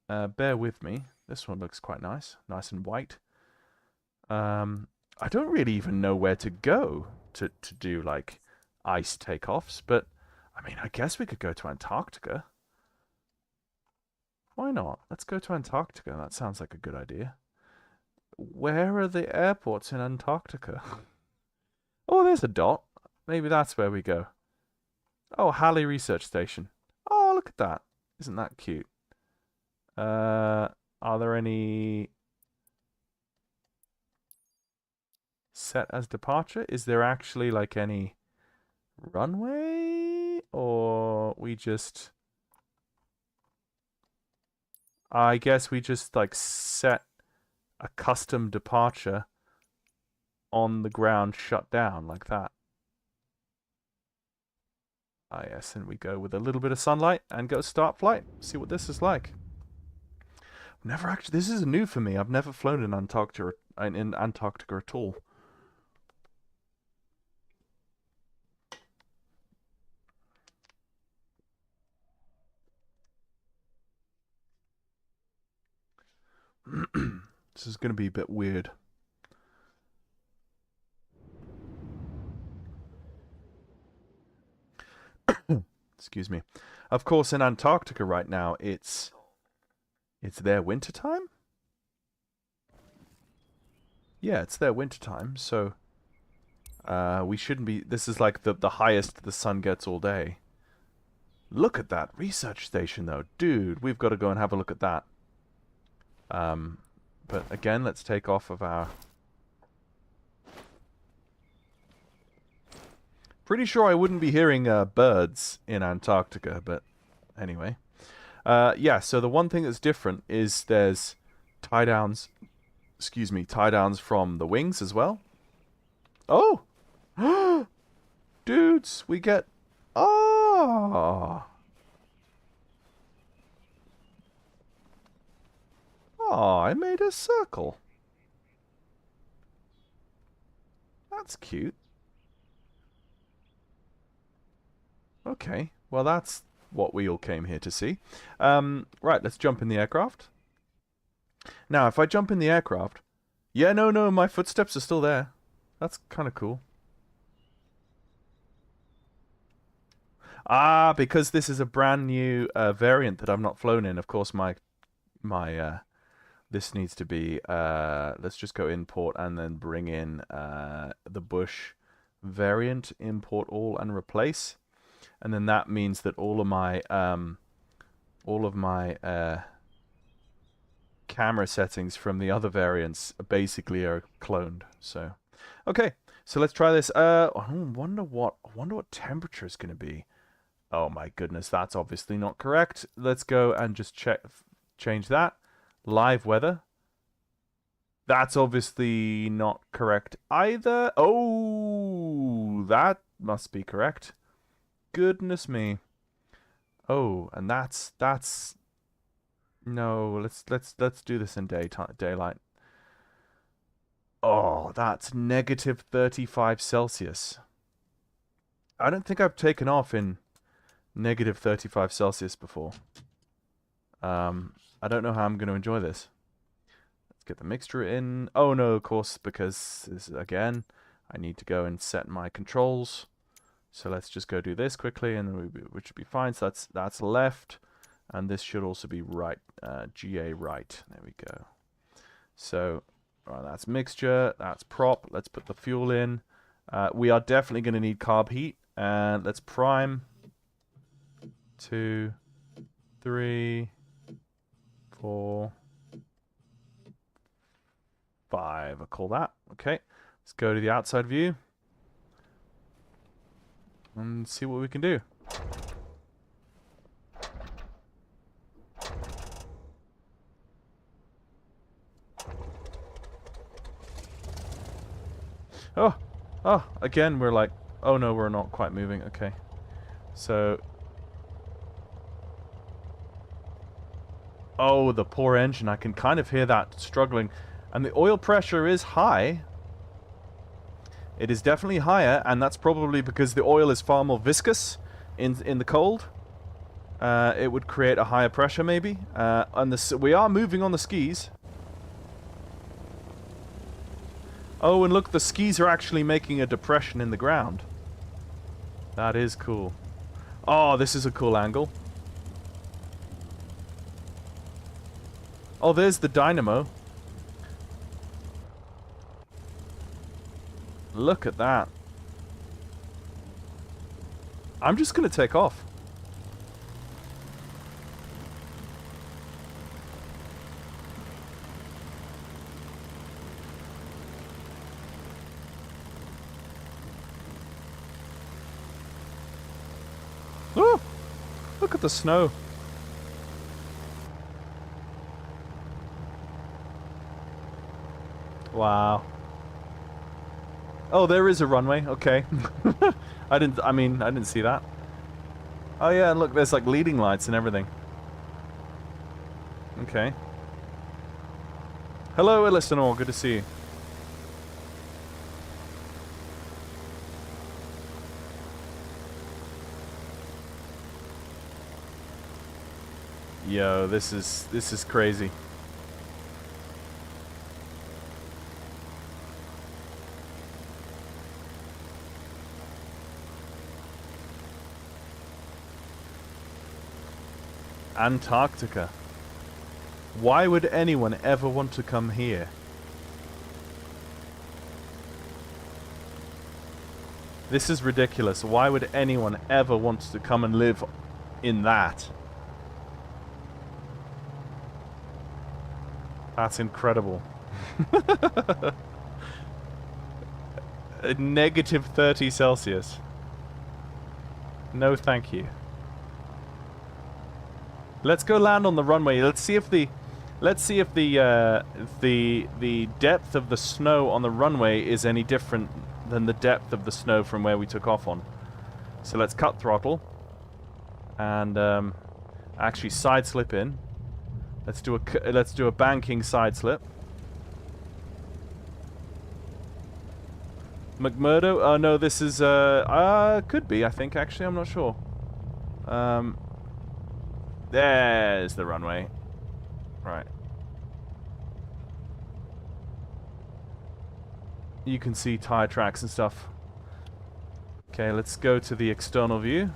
bear with me. This one looks quite nice and white. I don't really even know where to go to do like ice takeoffs, but I mean, I guess we could go to Antarctica. Why not? Let's go to Antarctica. That sounds like a good idea. Where are the airports in Antarctica? Oh, there's a dot. Maybe that's where we go. Oh, Halley Research Station. Oh, look at that. Isn't that cute? Are there any set as departure? Is there actually like any runway? Or we just... I guess we just like set a custom departure on the ground shut down like that. Ah, yes, and we go with a little bit of sunlight and go start flight. See what this is like. Never actually. This is new for me. I've never flown in Antarctica at all. This is going to be a bit weird. Excuse me. Of course, in Antarctica right now, it's their winter time. Yeah, it's their winter time, so we shouldn't be. This is like the highest the sun gets all day. Look at that research station, though, dude. We've got to go and have a look at that. But again, let's take off of our... Pretty sure I wouldn't be hearing birds in Antarctica, but anyway. Yeah, so the one thing that's different is there's tie-downs, excuse me, tie-downs from the wings as well. Oh! Dudes, we get... Oh! Oh, I made a circle. That's cute. Okay, well that's what we all came here to see. Right, let's jump in the aircraft. Now, if I jump in the aircraft... Yeah, no, my footsteps are still there. That's kind of cool. Ah, because this is a brand new variant that I've not flown in. Of course, this needs to be... let's just go import and then bring in the Bush variant. Import all and replace. And then that means that all of my camera settings from the other variants basically are cloned. So, okay, so let's try this. I wonder what temperature is going to be. Oh my goodness, that's obviously not correct. Let's go and just change that. Live weather. That's obviously not correct either. Oh, that must be correct. Goodness me. Oh, and that's no, let's do this in daylight. Oh, that's negative 35 Celsius. I don't think I've taken off in negative 35 Celsius before. I don't know how I'm going to enjoy this. Let's get the mixture in. Oh no, of course, because this is, again, I need to go and set my controls. So let's just go do this quickly, and which should be fine. So that's left, and this should also be right. GA right. There we go. So that's mixture. That's prop. Let's put the fuel in. We are definitely going to need carb heat, and let's prime. 2, 3, 4, 5. I'll call that. Okay. Let's go to the outside view and see what we can do. Oh, again, we're like, oh no, we're not quite moving. Okay. So, Oh, the poor engine. I can kind of hear that struggling. And the oil pressure is high. It is definitely higher, and that's probably because the oil is far more viscous in the cold. It would create a higher pressure, maybe. We are moving on the skis. Oh, and look, the skis are actually making a depression in the ground. That is cool. Oh, this is a cool angle. Oh, there's the dynamo. Look at that. I'm just going to take off. Oh, look at the snow. Wow. Oh, there is a runway. Okay. I didn't see that. Oh yeah, and look, there's like leading lights and everything. Okay. Hello, Eleanor. Good to see you. Yo, this is crazy. Antarctica. Why would anyone ever want to come here? This is ridiculous. Why would anyone ever want to come and live in that? That's incredible. Negative 30 Celsius. No, thank you. Let's go land on the runway. Let's see if the depth of the snow on the runway is any different than the depth of the snow from where we took off on. So let's cut throttle and actually side slip in. Let's do a banking side slip. McMurdo? Oh no, this is could be. I think actually, I'm not sure. There's the runway. Right. You can see tire tracks and stuff. Okay, let's go to the external view.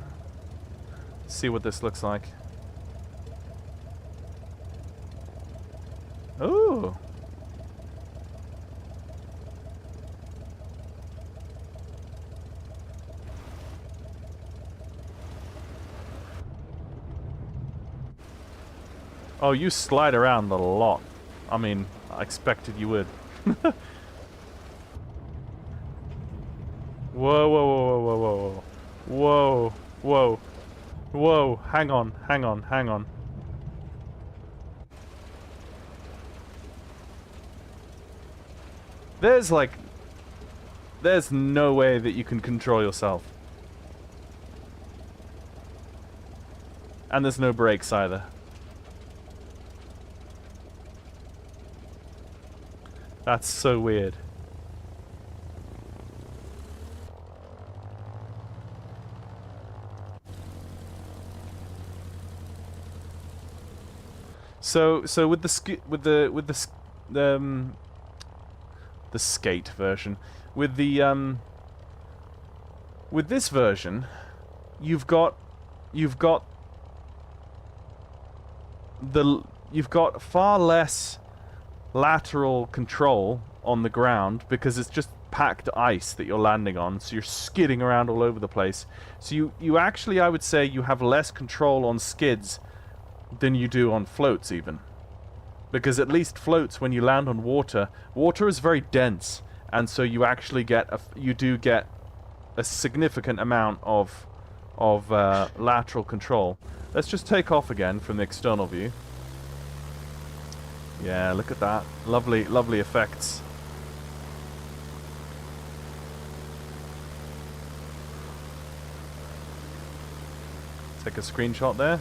See what this looks like. Ooh. Oh, you slide around a lot. I mean, I expected you would. Whoa, whoa, whoa, whoa, whoa, whoa, whoa, whoa, whoa, hang on, hang on, hang on. There's no way that you can control yourself. And there's no brakes either. That's so weird. So with the skate version, with this version, you've got far less lateral control on the ground because it's just packed ice that you're landing on, so you're skidding around all over the place. So you actually, I would say, you have less control on skids than you do on floats even. Because at least floats, when you land on water, water is very dense, and so you actually get you do get a significant amount of lateral control. Let's just take off again from the external view. Yeah, look at that. Lovely, lovely effects. Take a screenshot there.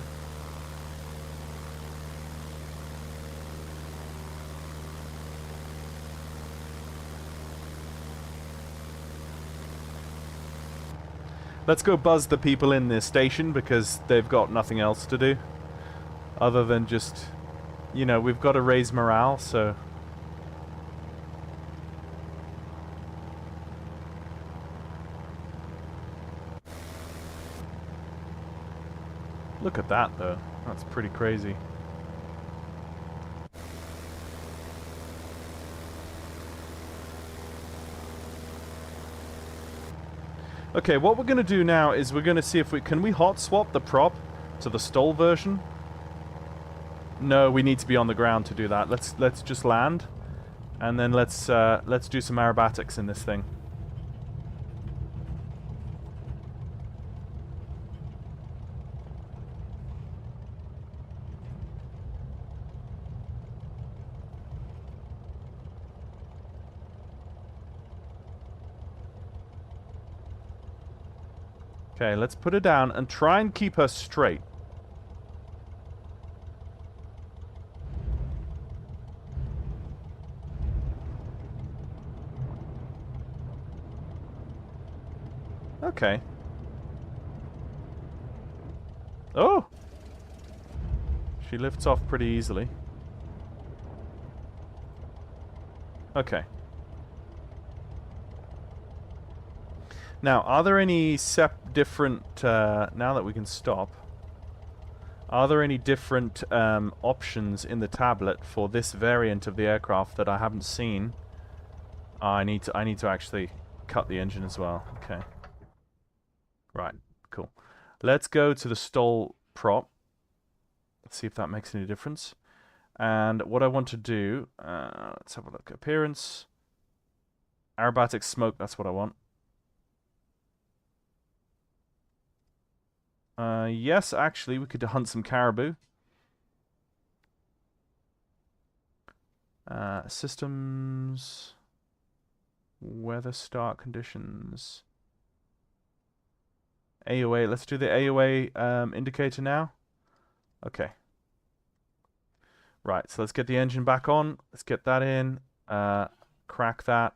Let's go buzz the people in this station because they've got nothing else to do. Other than just, you know, we've got to raise morale, so... Look at that, though. That's pretty crazy. Okay, what we're going to do now is we're going to see if we... Can we hot swap the prop to the stall version? No, we need to be on the ground to do that. Let's just land. And then let's do some aerobatics in this thing. Okay, let's put her down and try and keep her straight. Okay. Oh! She lifts off pretty easily. Okay. Now, are there any different, now that we can stop, are there any different options in the tablet for this variant of the aircraft that I haven't seen? I need to actually cut the engine as well. Okay. Right, cool. Let's go to the stall prop. Let's see if that makes any difference. And what I want to do, let's have a look. Appearance. Aerobatic smoke, that's what I want. Yes, actually, we could hunt some caribou. Systems. Weather start conditions. AOA, let's do the AOA indicator now. Okay. Right, so let's get the engine back on. Let's get that in. Crack that.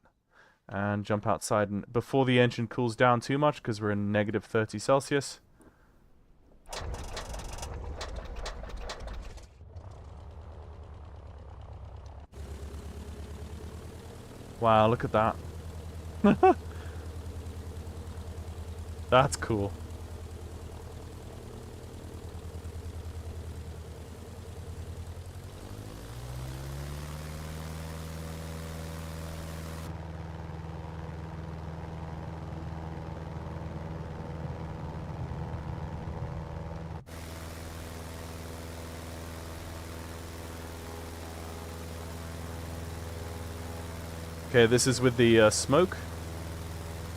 And jump outside. And before the engine cools down too much, because we're in negative 30 Celsius. Wow, look at that. That's cool. Okay, this is with the smoke.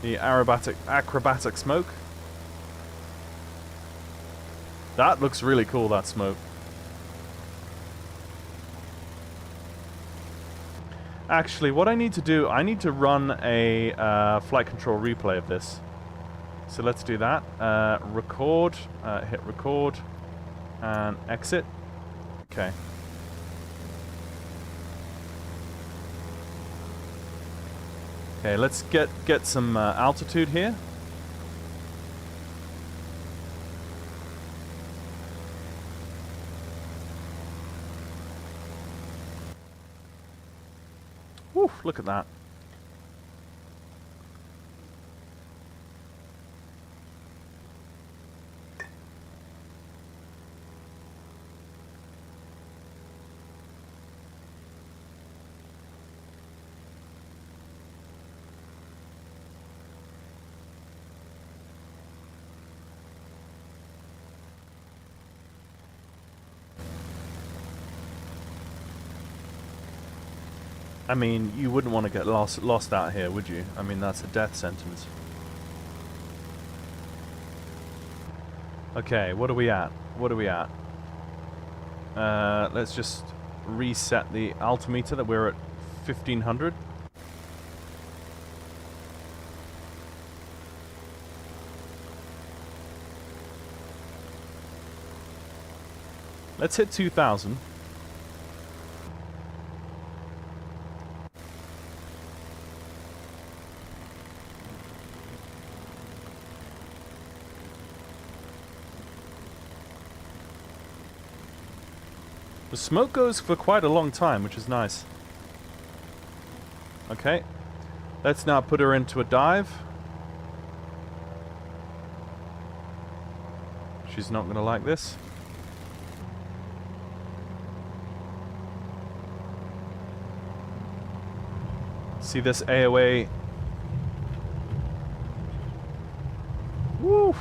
The acrobatic smoke. That looks really cool, that smoke. Actually, what I need to do, I need to run a flight control replay of this. So let's do that. Record, hit record, and exit. Okay. Okay, let's get some altitude here. Woo, look at that. I mean, you wouldn't want to get lost out here, would you? I mean, that's a death sentence. Okay, what are we at? What are we at? Let's just reset the altimeter that we're at 1500. Let's hit 2000. The smoke goes for quite a long time, which is nice. Okay. Let's now put her into a dive. She's not going to like this. See this AOA. Woo!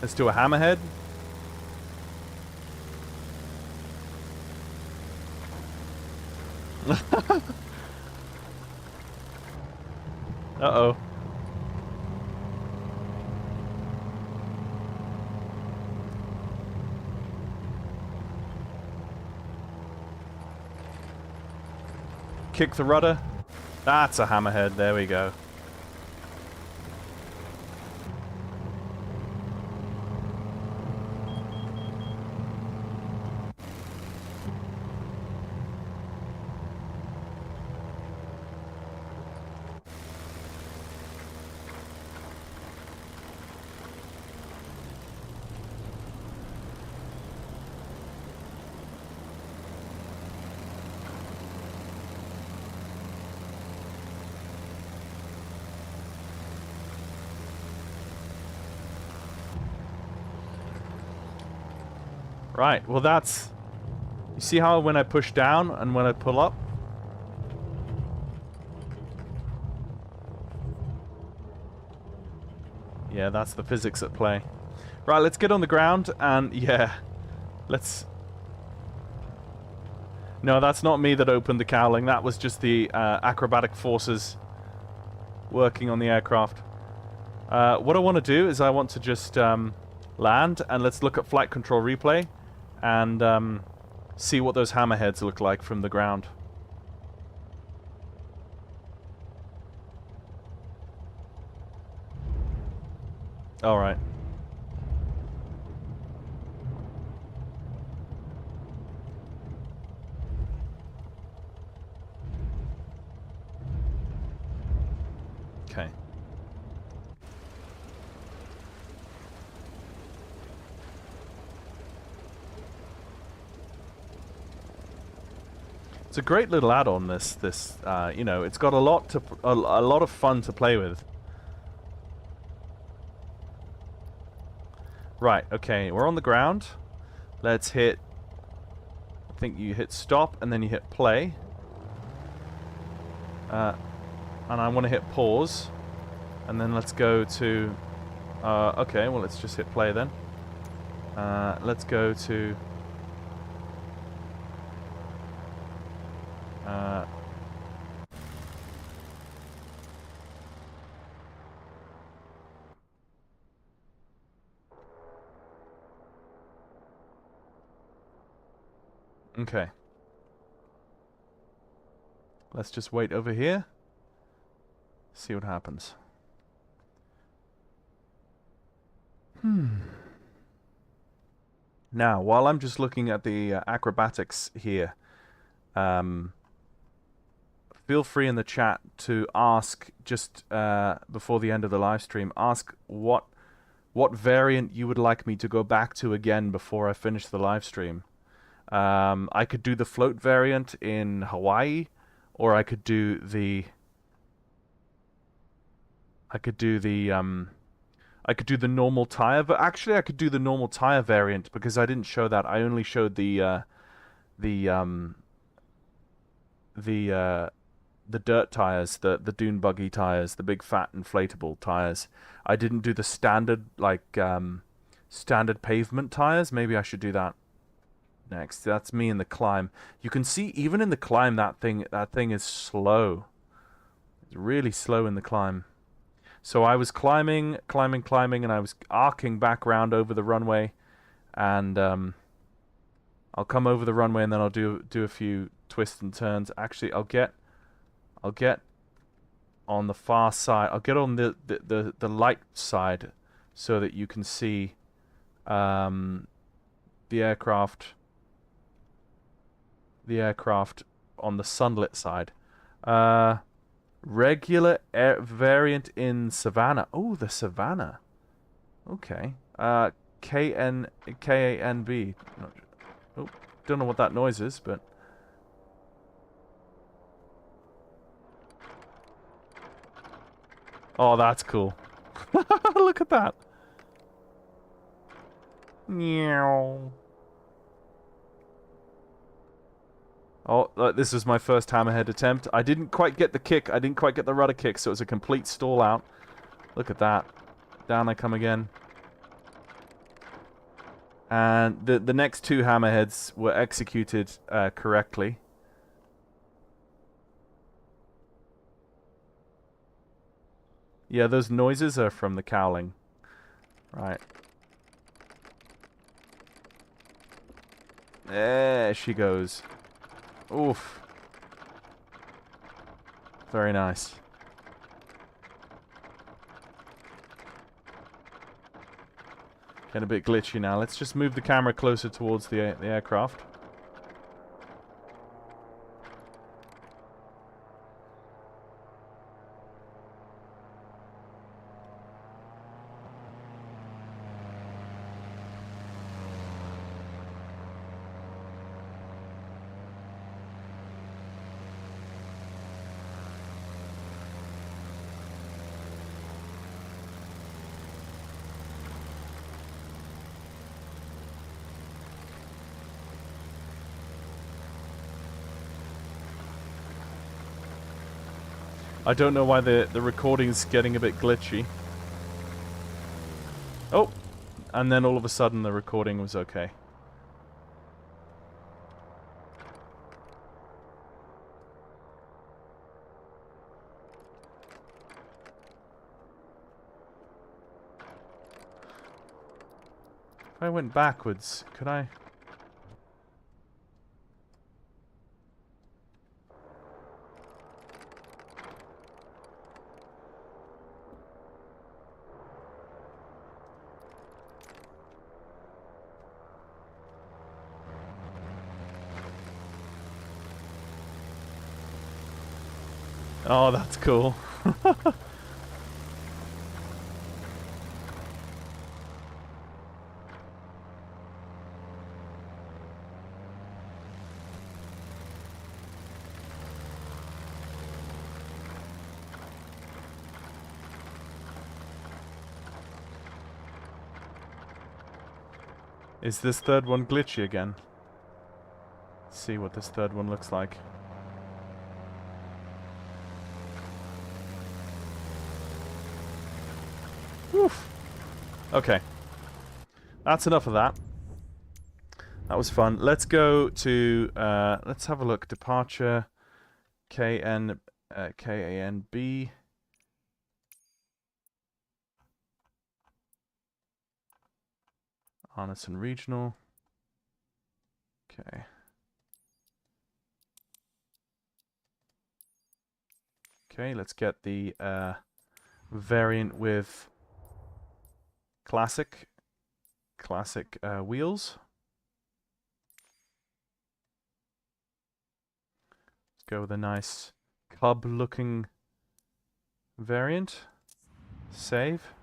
Let's do a hammerhead. Uh-oh. Kick the rudder. That's a hammerhead. There we go. Right, well that's... You see how when I push down and when I pull up? Yeah, that's the physics at play. Right, let's get on the ground and, yeah, let's... No, that's not me that opened the cowling. That was just the acrobatic forces working on the aircraft. What I want to do is I want to just land and let's look at flight control replay and see what those hammerheads look like from the ground. Alright. Okay. It's a great little add-on. This you know, it's got a lot of fun to play with. Right. Okay, we're on the ground. Let's hit. I think you hit stop and then you hit play. And I want to hit pause, and then let's go to. Okay, well let's just hit play then. Let's go to. Okay. Let's just wait over here. See what happens. Now, while I'm just looking at the acrobatics here, feel free in the chat to ask just before the end of the live stream. Ask what variant you would like me to go back to again before I finish the live stream. I could do the float variant in Hawaii, or I could do the normal tire, but actually I could do the normal tire variant because I didn't show that. I only showed the dirt tires, the dune buggy tires, the big fat inflatable tires. I didn't do the standard standard pavement tires. Maybe I should do that next. That's me in the climb. You can see even in the climb that thing is slow. It's really slow in the climb. So I was climbing, and I was arcing back round over the runway, and I'll come over the runway and then I'll do a few twists and turns. Actually, I'll get on the far side. I'll get on the light side so that you can see the aircraft on the sunlit side. Regular air variant in Savannah. Oh, the Savannah. Okay. KANB. Oh, don't know what that noise is, but... Oh, that's cool. Look at that. Meow. Oh, this was my first hammerhead attempt. I didn't quite get the kick. I didn't quite get the rudder kick, so it was a complete stall out. Look at that. Down I come again. And the next two hammerheads were executed correctly. Yeah, those noises are from the cowling. Right. There she goes. Oof. Very nice. Getting a bit glitchy now. Let's just move the camera closer towards the aircraft. I don't know why the recording's getting a bit glitchy. Oh! And then all of a sudden the recording was okay. If I went backwards, could I... Oh, that's cool. Is this third one glitchy again? Let's see what this third one looks like. Oof. Okay. That's enough of that. That was fun. Let's go to, let's have a look. Departure, KANB. Arneson Regional. Okay. Okay, let's get the variant with classic wheels. Let's go with a nice Cub looking variant. Save.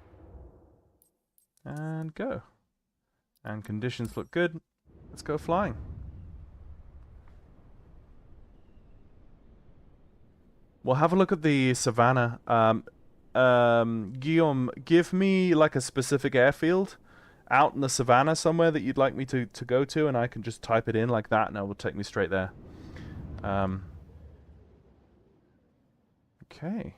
And go. And conditions look good. Let's go flying. We'll have a look at the Savannah. Guillaume, give me like a specific airfield out in the Savannah somewhere that you'd like me to go to, and I can just type it in like that, and it will take me straight there. Okay.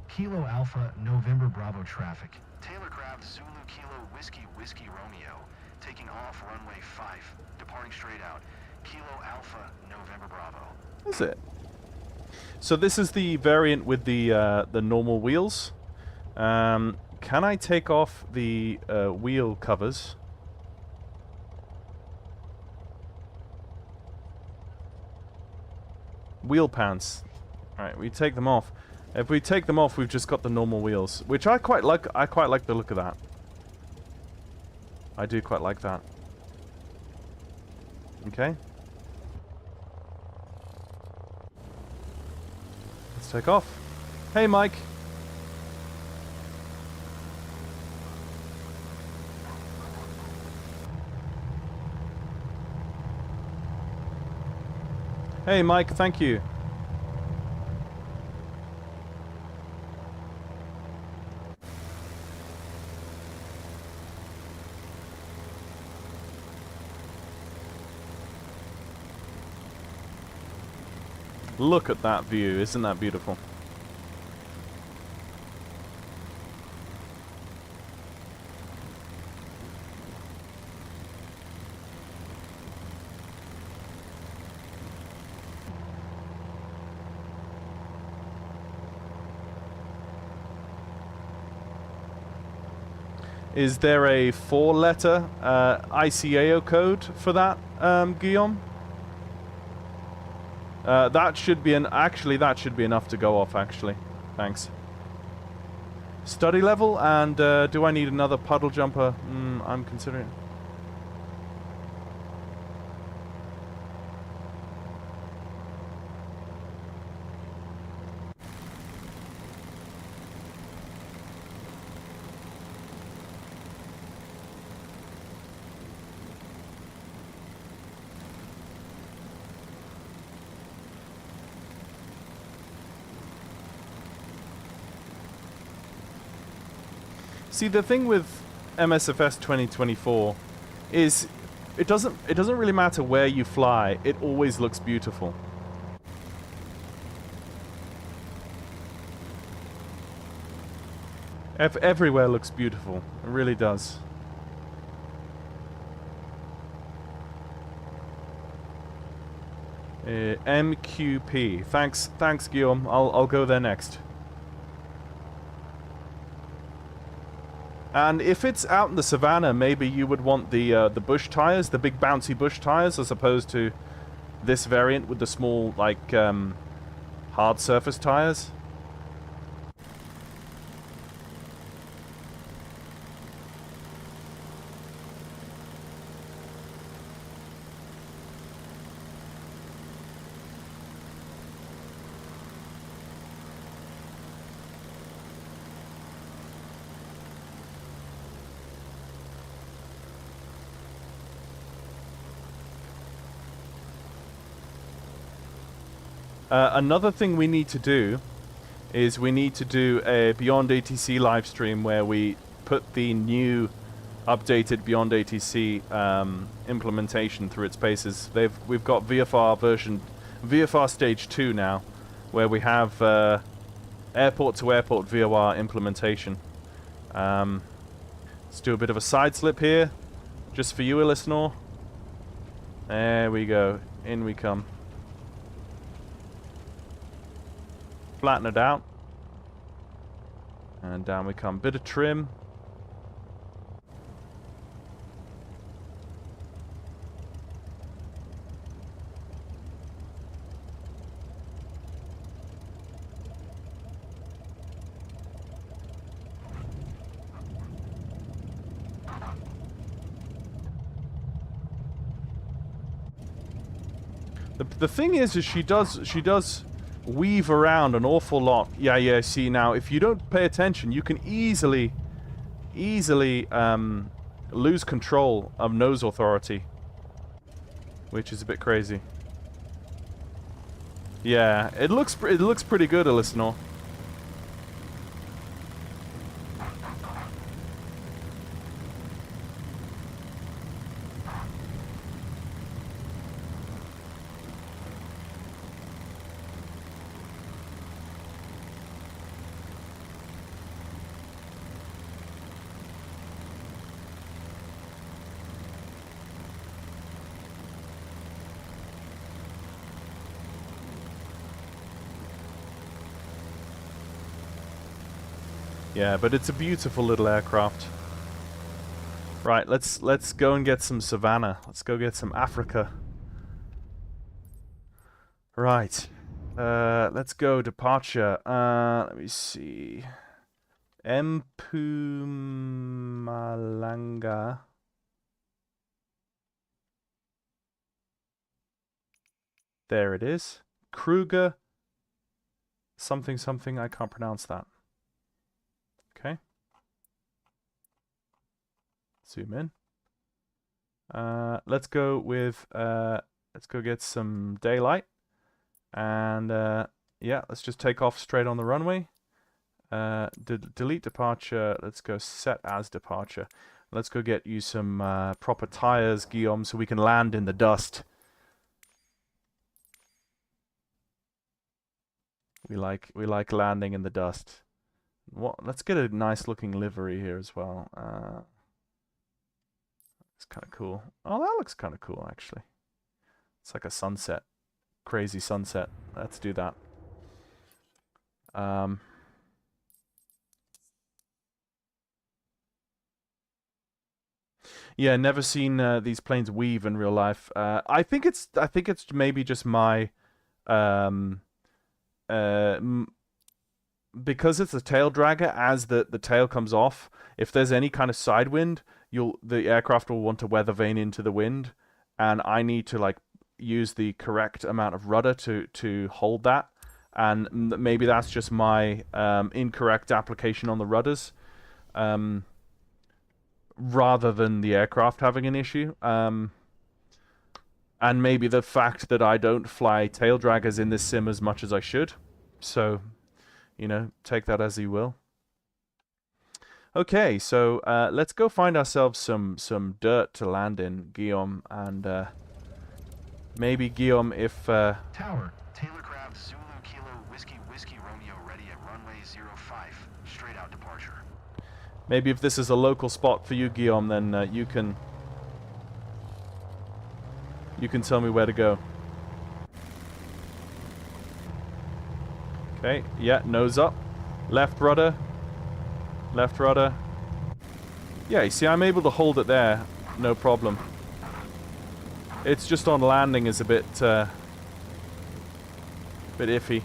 Kilo Alpha, November Bravo traffic. Taylor Craft, Zulu Kilo Whiskey Romeo. Taking off runway 5. Departing straight out. Kilo Alpha, November Bravo. Is it? So this is the variant with the normal wheels. Can I take off the wheel covers? Wheel pants. Alright, we take them off. If we take them off, we've just got the normal wheels, which I quite like. I quite like the look of that. I do quite like that. Okay. Let's take off. Hey, Mike. Hey, Mike, thank you. Look at that view, isn't that beautiful? Is there a 4-letter ICAO code for that, Guillaume? That should be actually, that should be enough to go off, actually. Thanks. Study level, and do I need another puddle jumper? I'm considering. See, the thing with MSFS 2024 is it doesn't really matter where you fly, it always looks beautiful. Everywhere looks beautiful. It really does. MQP. Thanks, Guillaume. I'll go there next. And if it's out in the savannah, maybe you would want the bush tires, the big bouncy bush tires, as opposed to this variant with the small, like, hard surface tires. Another thing we need to do is we need to do a Beyond ATC live stream where we put the new updated Beyond ATC implementation through its paces. We've got VFR Stage 2 now, where we have airport-to-airport VOR implementation. Let's do a bit of a side slip here, just for you, listener. There we go. In we come. Flatten it out. And down we come. Bit of trim. The thing is she does weave around an awful lot. Yeah, see, now, if you don't pay attention, you can easily lose control of nose authority, which is a bit crazy. Yeah, it looks pretty good, listener. Yeah, but it's a beautiful little aircraft. Right, let's go and get some savannah. Let's go get some Africa. Right. Let's go departure. Let me see. Mpumalanga. There it is. Kruger something something, I can't pronounce that. Okay. Zoom in. Let's go with let's go get some daylight. And yeah, let's just take off straight on the runway. Delete departure. Let's go set as departure. Let's go get you some proper tires, Guillaume, so we can land in the dust. We like landing in the dust. What? Let's get a nice looking livery here as well. It's kind of cool. Oh, that looks kind of cool actually. It's like a sunset, crazy sunset. Let's do that. Yeah, never seen these planes weave in real life. I think it's maybe just my because it's a tail dragger. As the tail comes off, if there's any kind of side wind, the aircraft will want to weather vane into the wind, and I need to like use the correct amount of rudder to hold that. And maybe that's just my incorrect application on the rudders. Rather than the aircraft having an issue. And maybe the fact that I don't fly tail draggers in this sim as much as I should. So, you know, take that as you will. Okay, so let's go find ourselves some dirt to land in, Guillaume, and maybe Guillaume, if Tower, Taylorcraft Zulu Kilo Whiskey Whiskey Romeo ready at runway 05, straight out departure. maybe if this is a local spot for you, Guillaume, then you can tell me where to go. Okay, yeah, nose up, left rudder. Left rudder. Yeah, you see, I'm able to hold it there, no problem. It's just on landing is a bit iffy.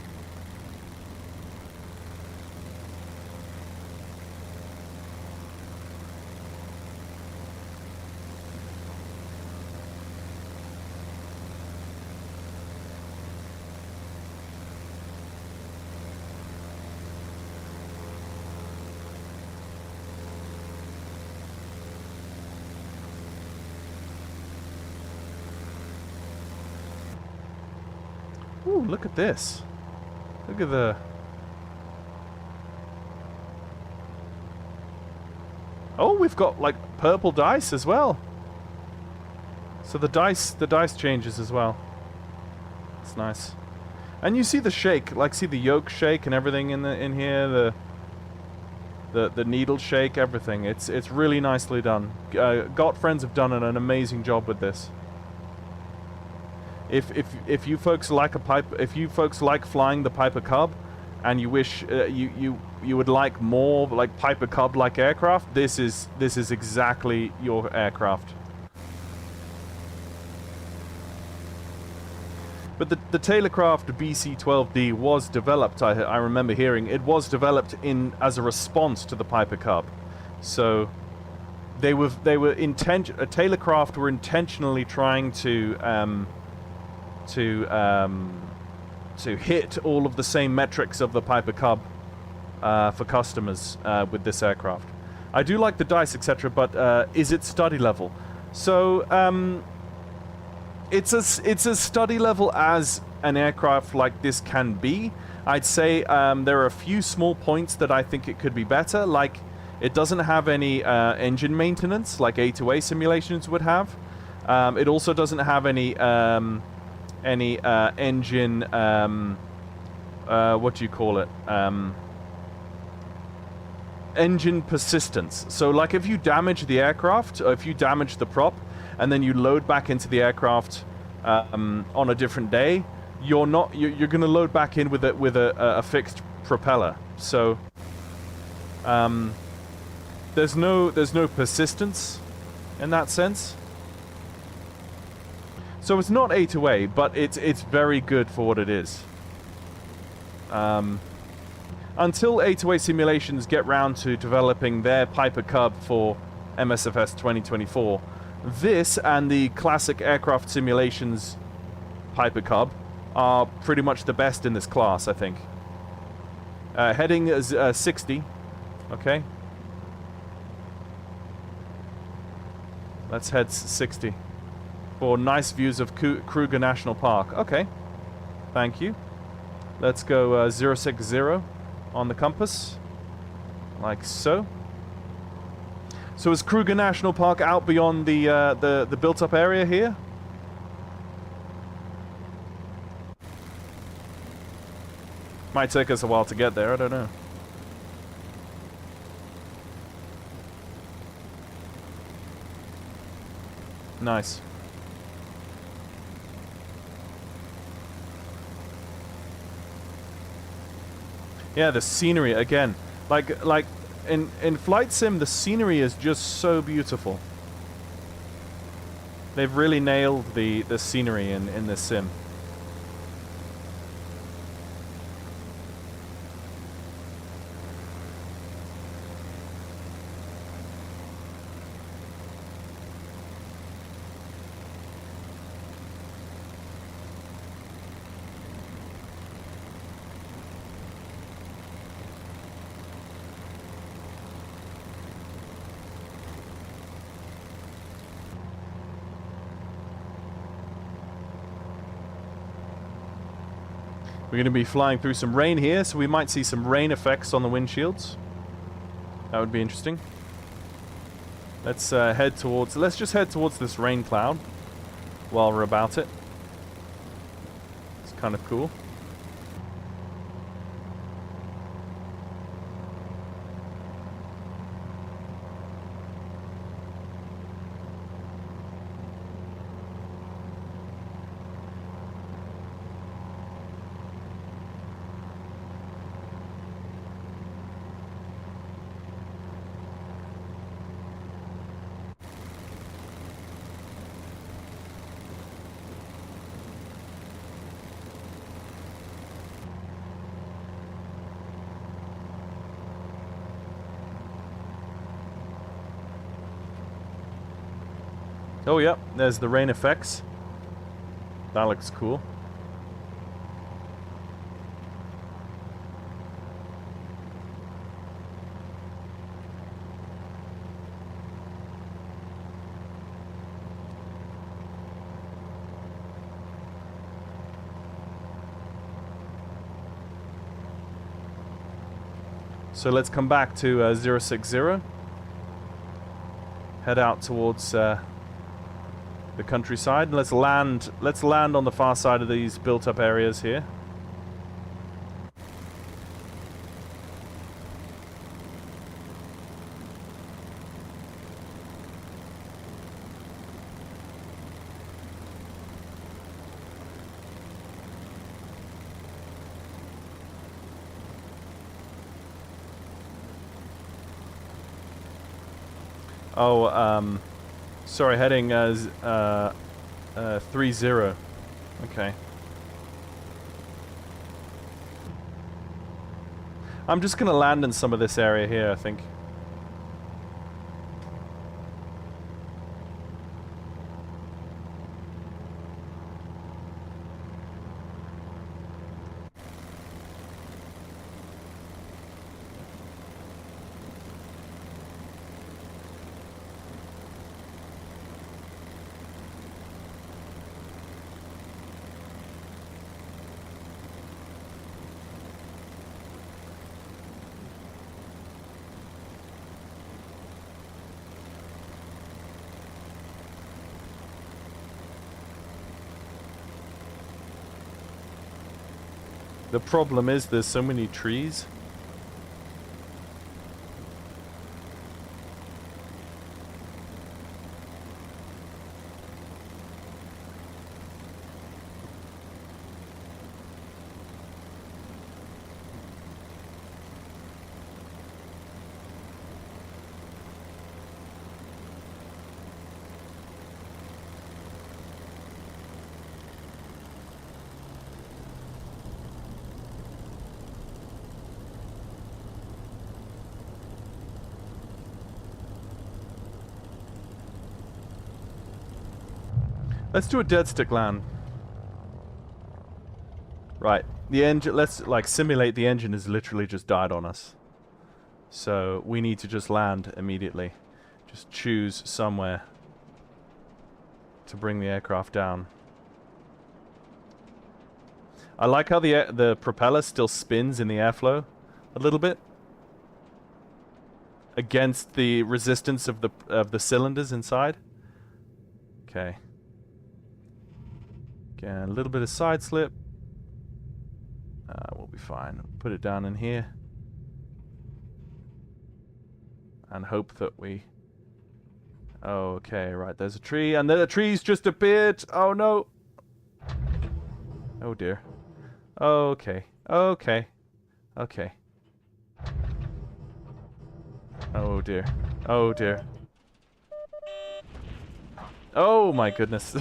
Ooh, look at this. Look at the... Oh, we've got, like, purple dice as well. So the dice changes as well. It's nice. And you see the shake, like, see the yoke shake and everything in here, the needle shake, everything. It's really nicely done. Gotfriends have done an amazing job with this. If you folks like flying the Piper Cub, and you wish you would like more like Piper Cub like aircraft, this is exactly your aircraft. But the Taylorcraft BC-12D was developed. I remember hearing it was developed as a response to the Piper Cub, so Taylorcraft were intentionally trying to hit all of the same metrics of the Piper Cub for customers with this aircraft. I do like the dice, etc., but is it study level? So it's as study level as an aircraft like this can be. I'd say there are a few small points that I think it could be better, like it doesn't have any engine maintenance like A2A simulations would have. It also doesn't have any engine, what do you call it? Engine persistence. So like if you damage the aircraft, or if you damage the prop, and then you load back into the aircraft on a different day, you're going to load back in with a fixed propeller. So there's no persistence in that sense. So it's not A2A, but it's very good for what it is. Until A2A simulations get round to developing their Piper Cub for MSFS 2024, this and the classic aircraft simulations Piper Cub are pretty much the best in this class, I think. Heading is 60. Okay. Let's head 60 for nice views of Kruger National Park. Okay. Thank you. Let's go 060 on the compass. Like so. So is Kruger National Park out beyond the built-up area here? Might take us a while to get there, I don't know. Nice. Yeah, the scenery again. Like in Flight Sim, the scenery is just so beautiful. They've really nailed the scenery in this sim. We're going to be flying through some rain here, so we might see some rain effects on the windshields. That would be interesting. Let's let's just head towards this rain cloud while we're about it. It's kind of cool. Oh, yep, there's the rain effects. That looks cool. So let's come back to 060. Head out towards the countryside. And let's land on the far side of these built-up areas here. Oh, sorry, heading 30. Okay. I'm just gonna land in some of this area here, I think. The problem is there's so many trees. Let's do a dead stick land. Right. The engine, let's like simulate the engine has literally just died on us. So we need to just land immediately. Just choose somewhere to bring the aircraft down. I like how the propeller still spins in the airflow a little bit against the resistance of the cylinders inside. Okay. Again, a little bit of side slip. We'll be fine. Put it down in here. And hope that we... Okay, right, there's a tree, and then the tree's just appeared! Oh no! Oh dear. Okay, okay, okay. Oh dear, oh dear. Oh my goodness.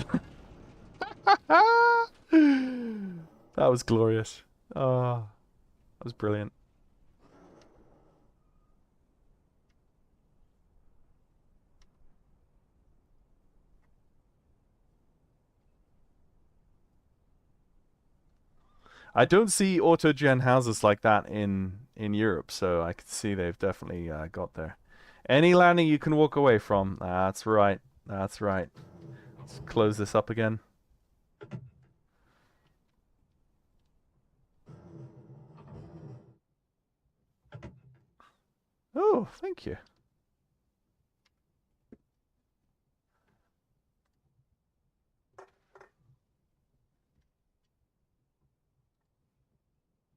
That was glorious. Oh, that was brilliant. I don't see auto-gen houses like that in Europe, so I can see they've definitely got there. Any landing you can walk away from. That's right. That's right. Let's close this up again. Oh, thank you.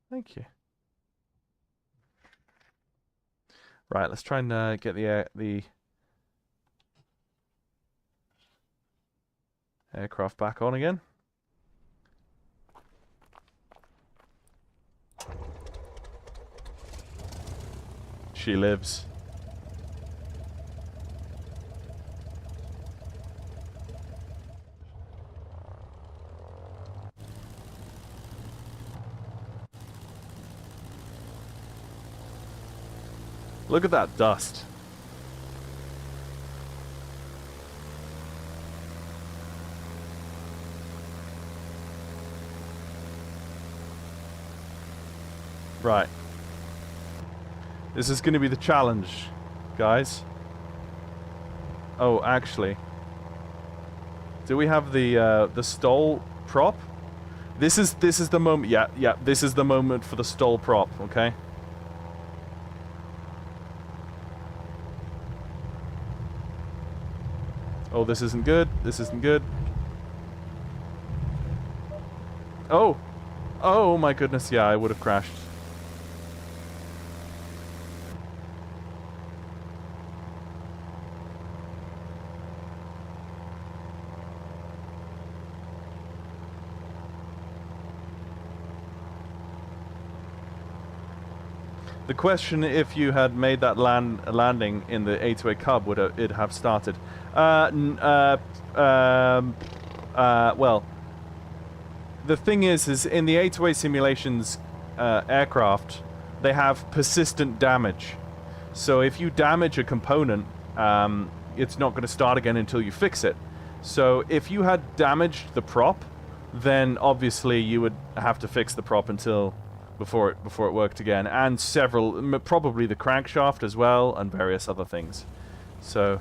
Thank you. Right, let's try and get the aircraft back on again. She lives. Look at that dust. Right. This is going to be the challenge, guys. Oh, actually, do we have the stall prop? This is the moment. Yeah. This is the moment for the stall prop. Okay. Oh, this isn't good. This isn't good. Oh! Oh my goodness, yeah, I would have crashed. The question, if you had made that landing in the A2A Cub, would it have started? Well, the thing is in the A2A simulations aircraft, they have persistent damage. So if you damage a component, it's not going to start again until you fix it. So if you had damaged the prop, then obviously you would have to fix the prop until before it worked again, and probably the crankshaft as well, and various other things. So,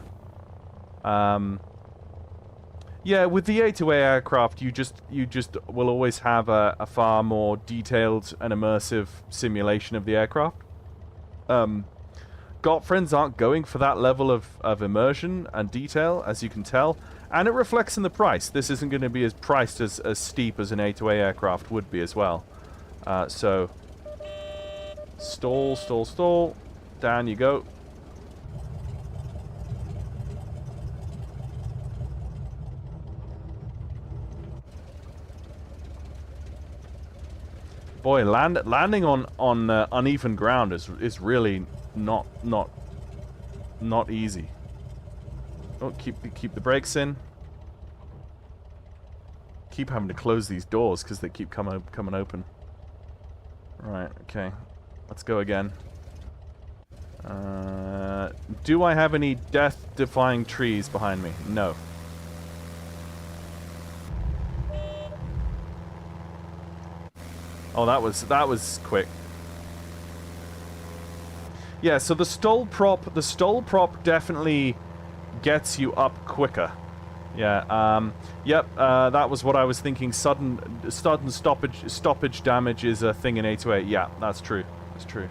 yeah, with the A2A aircraft, you just will always have a far more detailed and immersive simulation of the aircraft. Gotfriends aren't going for that level of immersion and detail, as you can tell, and it reflects in the price. This isn't going to be as priced as steep as an A2A aircraft would be as well. So, stall, down you go. Boy, landing on uneven ground is really not easy. Oh, keep the brakes in. Keep having to close these doors because they keep coming open. Right, okay. Let's go again. Do I have any death-defying trees behind me? No. Oh, that was quick. Yeah, so the stall prop definitely gets you up quicker. Yeah, yep, that was what I was thinking. Sudden stoppage damage is a thing in 828. Yeah, that's true. That's true.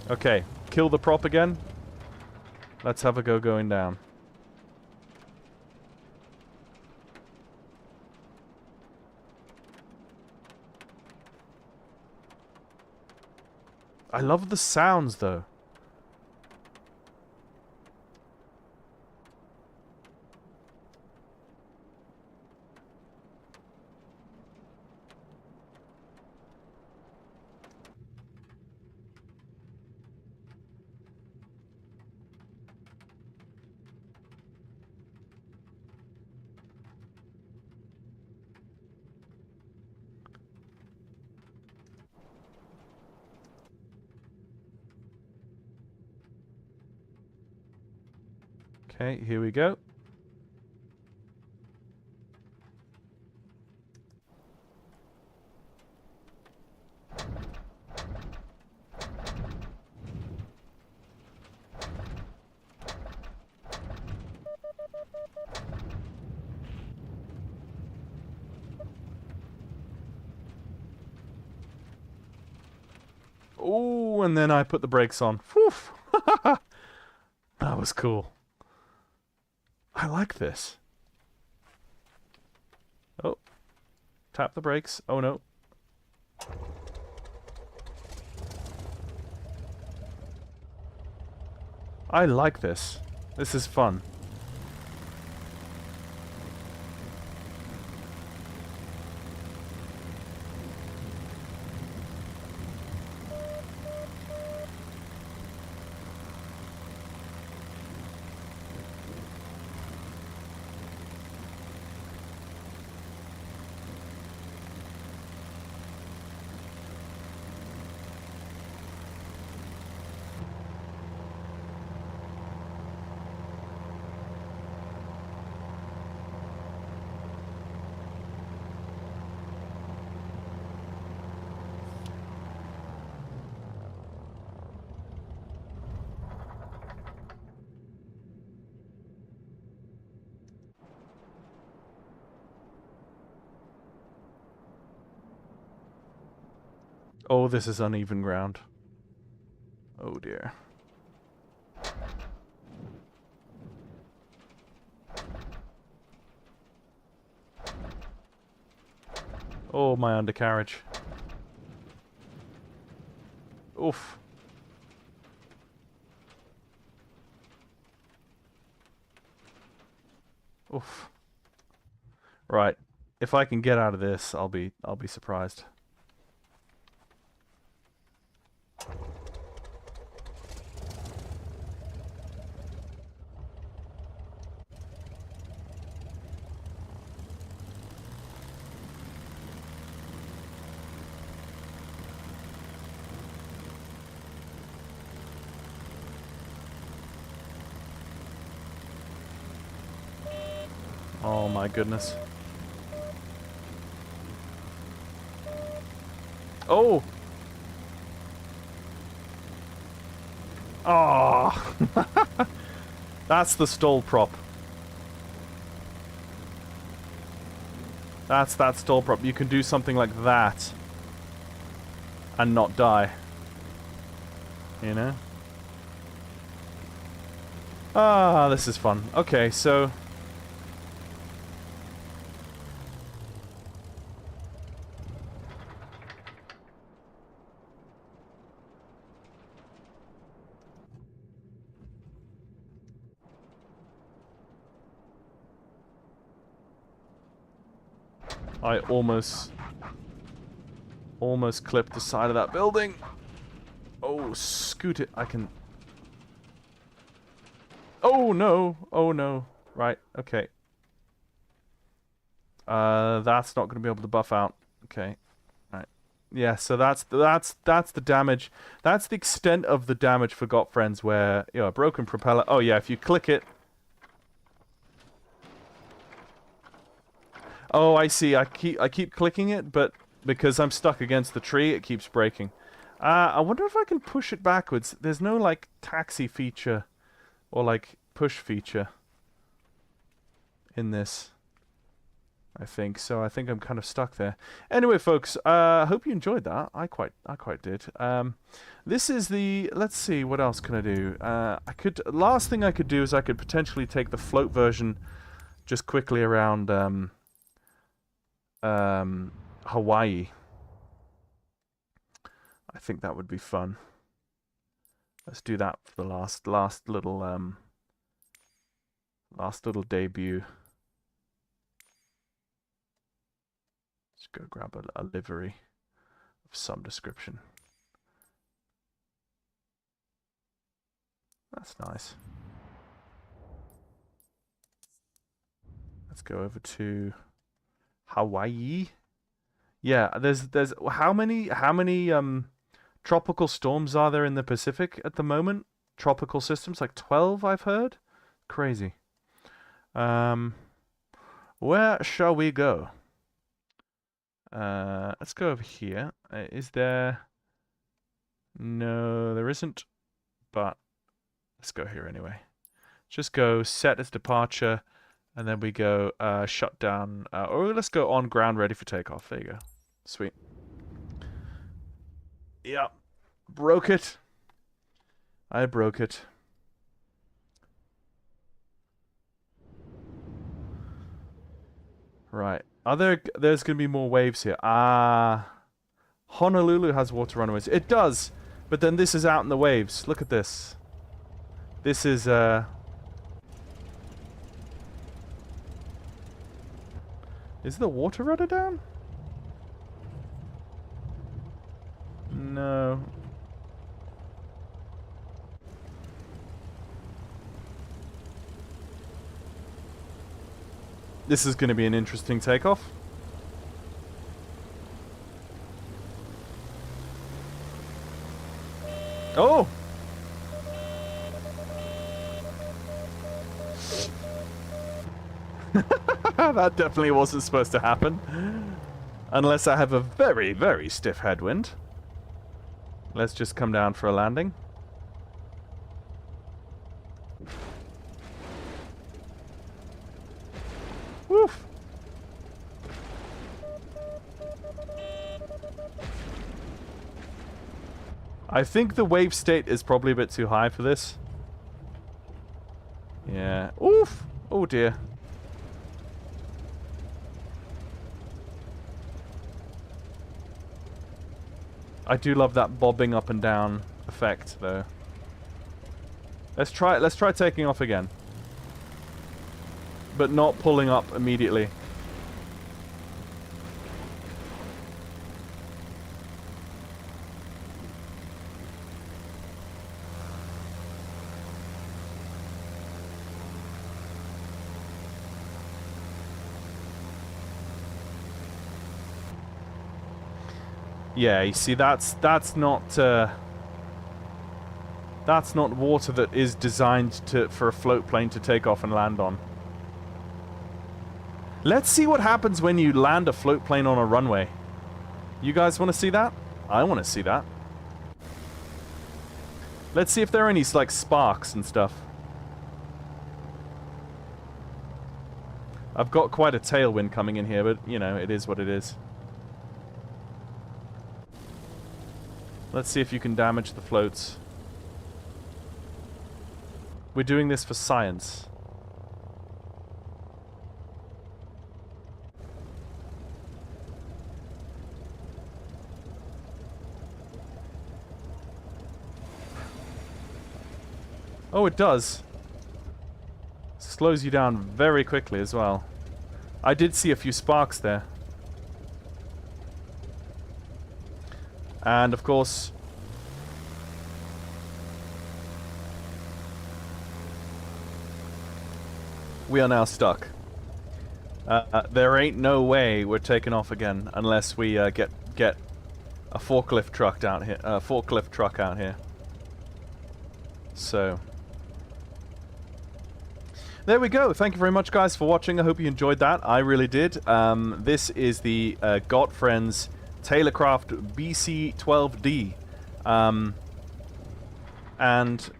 Okay, kill the prop again. Let's have a go going down. I love the sounds, though. Okay, here we go. Oh, and then I put the brakes on. Whew. That was cool. I like this. Oh. Tap the brakes. Oh, no. I like this. This is fun. Oh, this is uneven ground. Oh dear. Oh, my undercarriage. Oof. Oof. Right. If I can get out of this, I'll be surprised. Oh my goodness. Oh! Oh! That's the stall prop. That's that stall prop. You can do something like that and not die. You know? Ah, this is fun. Okay, so... I almost clipped the side of that building. Oh, scoot it. I can... Oh, no. Oh, no. Right, okay. That's not going to be able to buff out. Okay. Right. Yeah, so that's the damage. That's the extent of the damage for Gotfriends, where a broken propeller. Oh yeah, if you click it. Oh, I see. I keep clicking it, but because I'm stuck against the tree, it keeps breaking. I wonder if I can push it backwards. There's no like taxi feature or like push feature in this. I think so. I think I'm kind of stuck there. Anyway, folks, hope you enjoyed that. I quite did. This is the. Let's see. What else can I do? Last thing I could do is I could potentially take the float version, just quickly around Hawaii. I think that would be fun. Let's do that for the last little debut. Let's go grab a livery of some description. That's nice. Let's go over to Hawaii. Yeah, there's how many tropical storms are there in the Pacific at the moment? Tropical systems, like 12, I've heard. Crazy. Where shall we go? Let's go over here. Is there? No, there isn't. But let's go here anyway. Just go set as departure, and then we go shut down. Or let's go on ground ready for takeoff. There you go. Sweet. Yeah, broke it. I broke it. Right. There's going to be more waves here. Honolulu has water runaways. It does. But then this is out in the waves. Look at this. This is Is the water rudder down? No. This is going to be an interesting takeoff. Oh! That definitely wasn't supposed to happen. Unless I have a very, very stiff headwind. Let's just come down for a landing. Woof! I think the wave state is probably a bit too high for this. Yeah. Oof! Oh dear. I do love that bobbing up and down effect, though. Let's try taking off again. But not pulling up immediately. Yeah, you see, that's not water that is designed for a float plane to take off and land on. Let's see what happens when you land a float plane on a runway. You guys want to see that? I want to see that. Let's see if there are any like sparks and stuff. I've got quite a tailwind coming in here, but you know, it is what it is. Let's see if you can damage the floats. We're doing this for science. Oh, it does. Slows you down very quickly as well. I did see a few sparks there. And of course, we are now stuck. There ain't no way we're taking off again unless we get a forklift truck out here. Forklift truck out here. So there we go. Thank you very much, guys, for watching. I hope you enjoyed that. I really did. This is the Gotfriends Tailorcraft BC-12D. And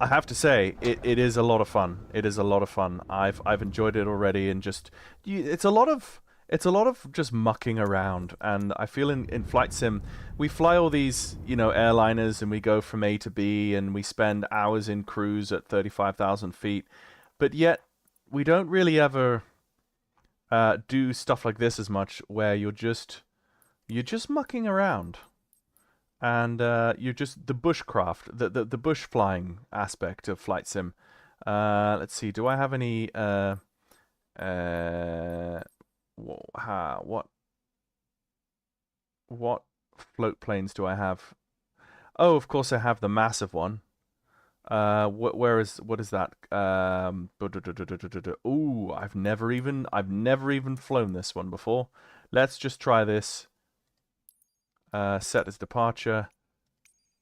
I have to say, it is a lot of fun. It is a lot of fun. I've enjoyed it already, and just it's a lot of just mucking around. And I feel in flight sim, we fly all these airliners, and we go from A to B, and we spend hours in cruise at 35,000 feet, but yet we don't really ever do stuff like this as much, where you're just mucking around. And you're just the bushcraft, the bush flying aspect of flight sim. Let's see. Do I have any? What float planes do I have? Oh, of course I have the massive one. What is that? Ooh, I've never even flown this one before. Let's just try this. Set as departure.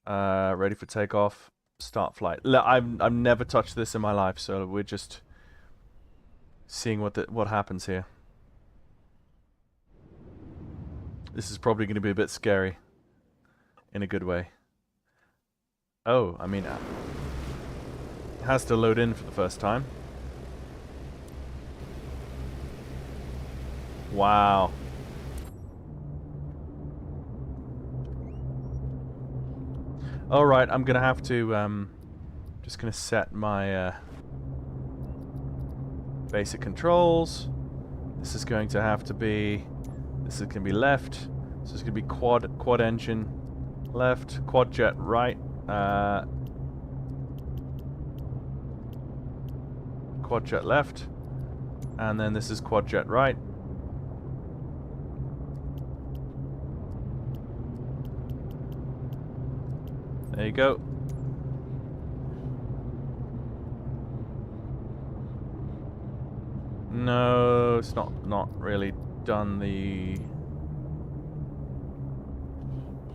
Ready for takeoff. Start flight. I've never touched this in my life, so we're just seeing what happens here. This is probably going to be a bit scary, in a good way. Oh, I mean, it has to load in for the first time. Wow. Alright, I'm gonna have to, just gonna set my, basic controls. This is going to have to be, this is gonna be left. This is gonna be quad engine left, quad jet right, quad jet left, and then this is quad jet right. There you go. No, it's not really done the...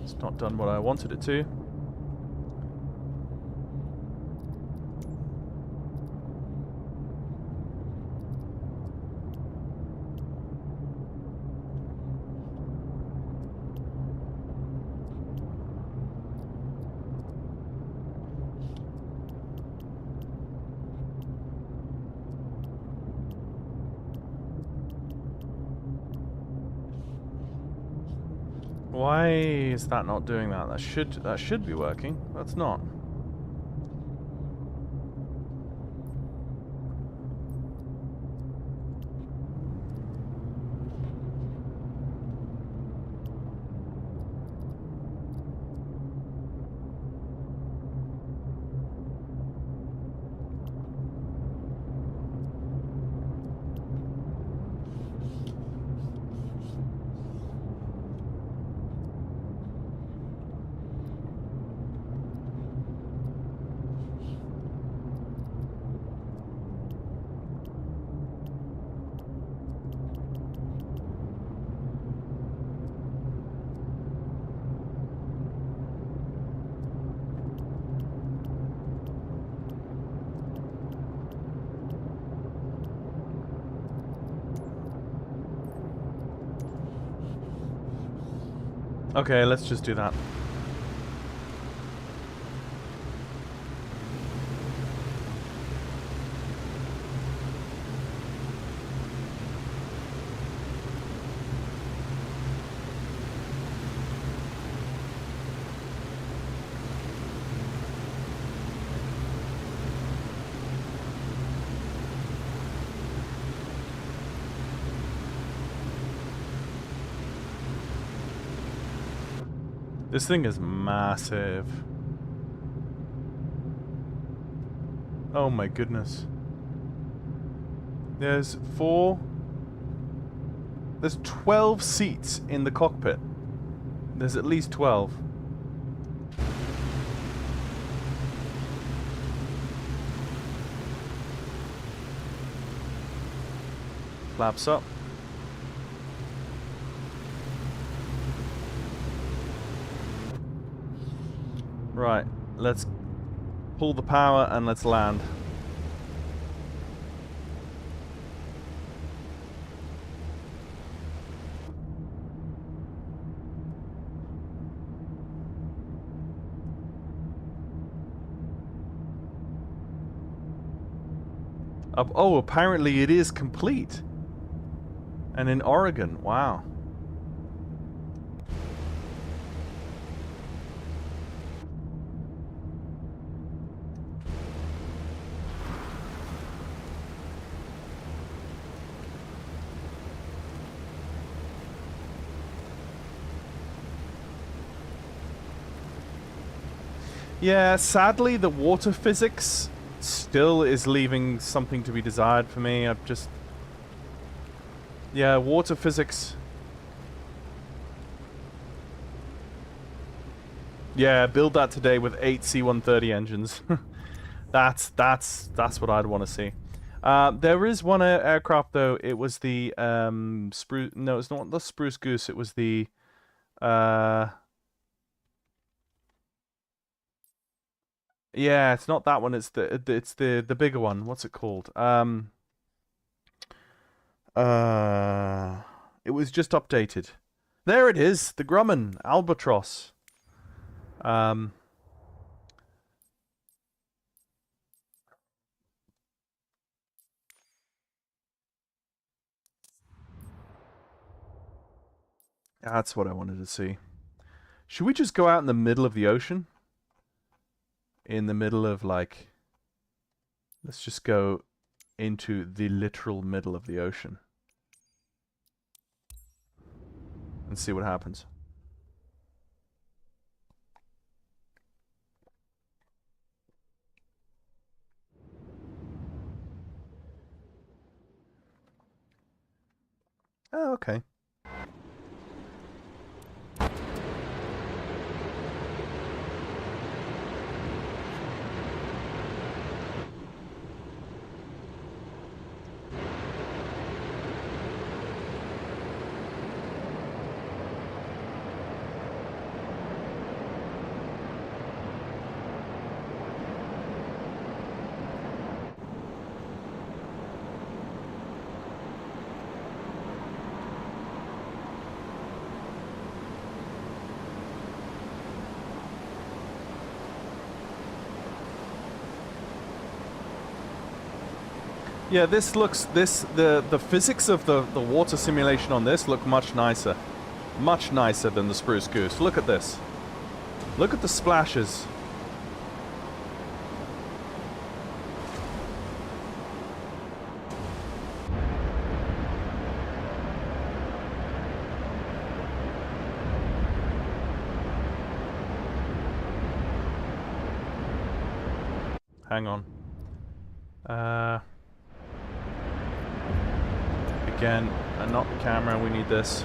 It's not done what I wanted it to. Why is that not doing that? That should be working. That's not. Okay, let's just do that. This thing is massive. Oh my goodness. There's 12 seats in the cockpit. There's at least 12. Flaps up. Right, let's pull the power and let's land. Oh, apparently it is complete. And in Oregon, wow. Yeah, sadly the water physics still is leaving something to be desired for me. I've just... Yeah, water physics... Yeah, build that today with 8 C-130 engines. That's what I'd want to see. There is one aircraft though. It was the Spruce... No, it's not the Spruce Goose. It was the... Yeah, it's not that one. It's the bigger one. What's it called? It was just updated. There it is. The Grumman Albatross. That's what I wanted to see. Should we just go out in the middle of the ocean? In the middle of, like... Let's just go into the literal middle of the ocean. And see what happens. Oh, okay. Yeah, this looks the physics of the water simulation on this look much nicer. Much nicer than the Spruce Goose. Look at this. Look at the splashes. Hang on. Again, not the camera, we need this.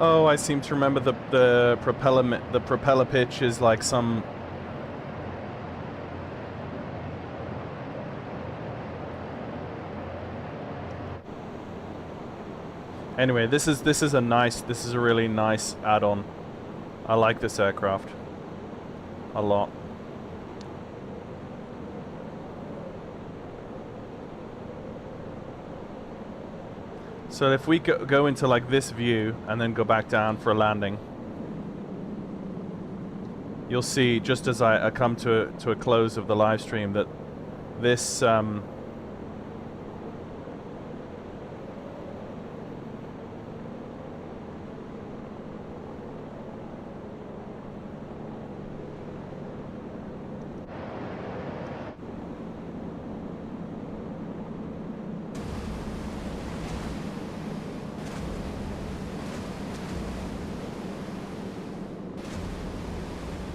Oh, I seem to remember the propeller pitch is like some... Anyway, this is a really nice add-on. I like this aircraft a lot. So if we go into like this view and then go back down for a landing, you'll see just as I come to a close of the live stream that this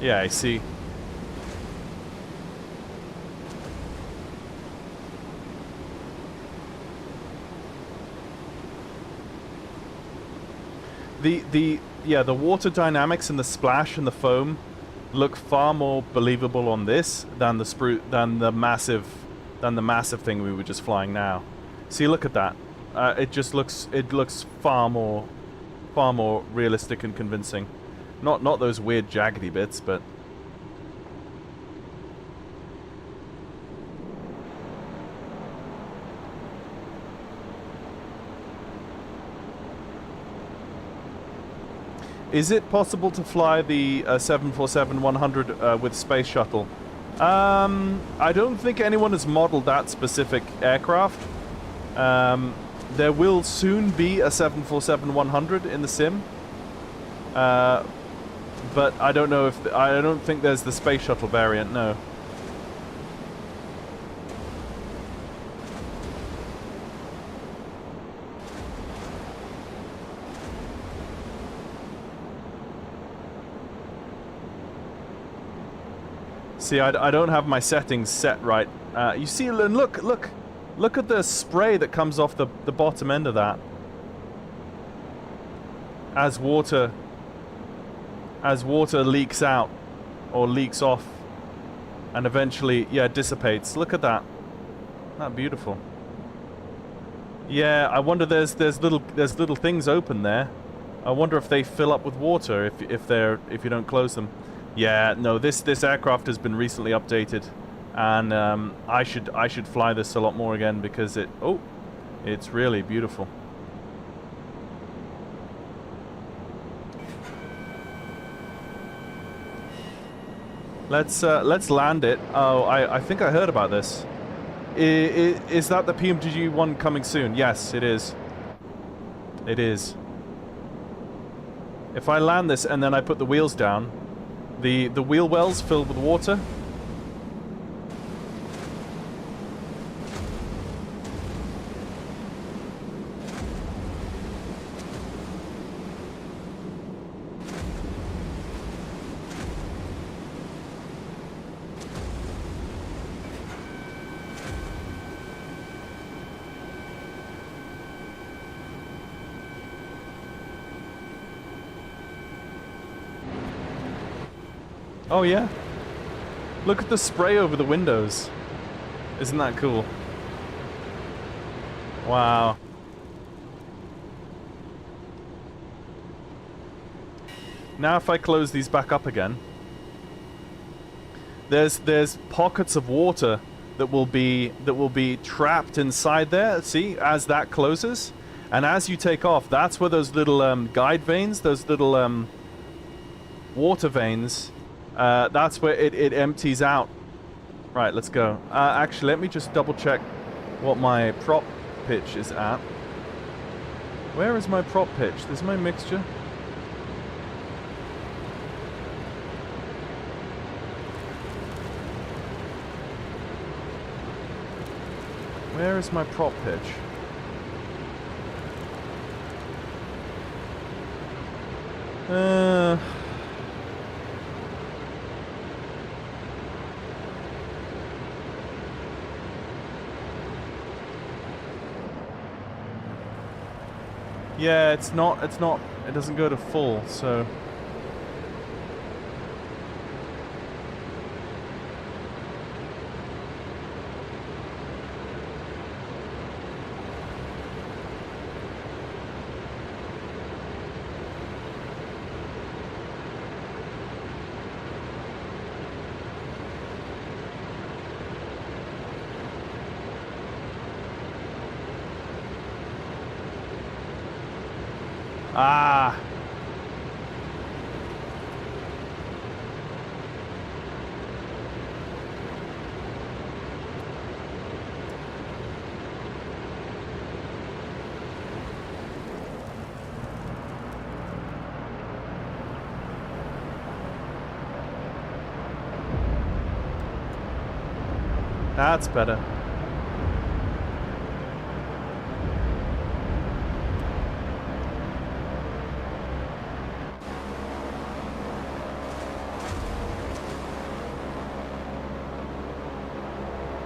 Yeah, I see. The water dynamics and the splash and the foam look far more believable on this than the massive thing we were just flying now. See, look at that. It looks far more realistic and convincing. Not those weird jaggedy bits, but is it possible to fly the 747-100 with space shuttle? I don't think anyone has modeled that specific aircraft. There will soon be a 747-100 in the sim, but I don't know if I don't think there's the space shuttle variant. No. See, I don't have my settings set right. You see, look at the spray that comes off the bottom end of that. As water leaks out or leaks off and eventually, yeah, dissipates. Look at that. Isn't that beautiful? Yeah, I wonder there's little things open there. I wonder if they fill up with water if you don't close them. Yeah, no, this aircraft has been recently updated, and I should fly this a lot more again because it's really beautiful. Let's land it. Oh, I think I heard about this. Is that the PMGG one coming soon? Yes, it is. It is. If I land this and then I put the wheels down, the wheel wells filled with water. Oh yeah. Look at the spray over the windows. Isn't that cool? Wow. Now if I close these back up again, there's pockets of water that will be trapped inside there. See, as that closes, and as you take off, that's where those little guide vanes, those little water veins. That's where it empties out. Right, let's go. Actually, let me just double check what my prop pitch is at. Where is my prop pitch? There's my mixture. Where is my prop pitch? Yeah, it doesn't go to full, so. Ah. That's better.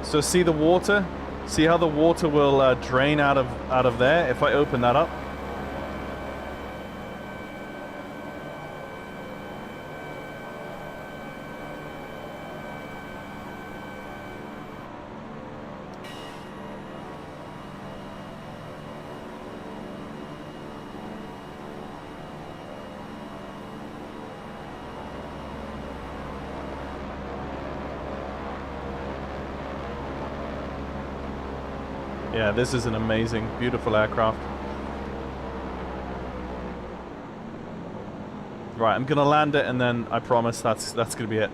So see the water? See how the water will drain out of there if I open that up? Yeah, this is an amazing, beautiful aircraft. Right, I'm gonna land it, and then I promise that's gonna be it.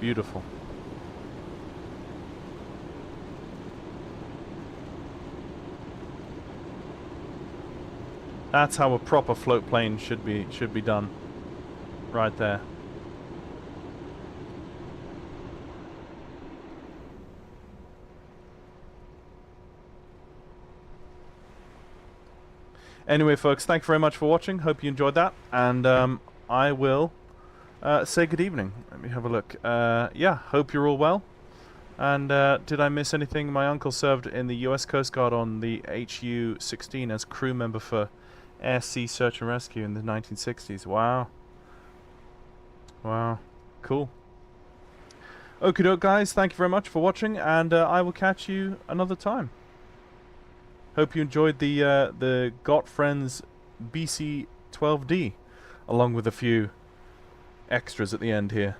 Beautiful. That's how a proper float plane should be done. Right there. Anyway, folks, thank you very much for watching. Hope you enjoyed that, and I will say good evening. Let me have a look. Yeah, hope you're all well. And did I miss anything? My uncle served in the US Coast Guard on the HU-16 as crew member for Air Sea Search and Rescue in the 1960s. Wow. Wow. Cool. Okie doke, guys. Thank you very much for watching, and I will catch you another time. Hope you enjoyed the Gotfriends BC-12D, along with a few extras at the end here.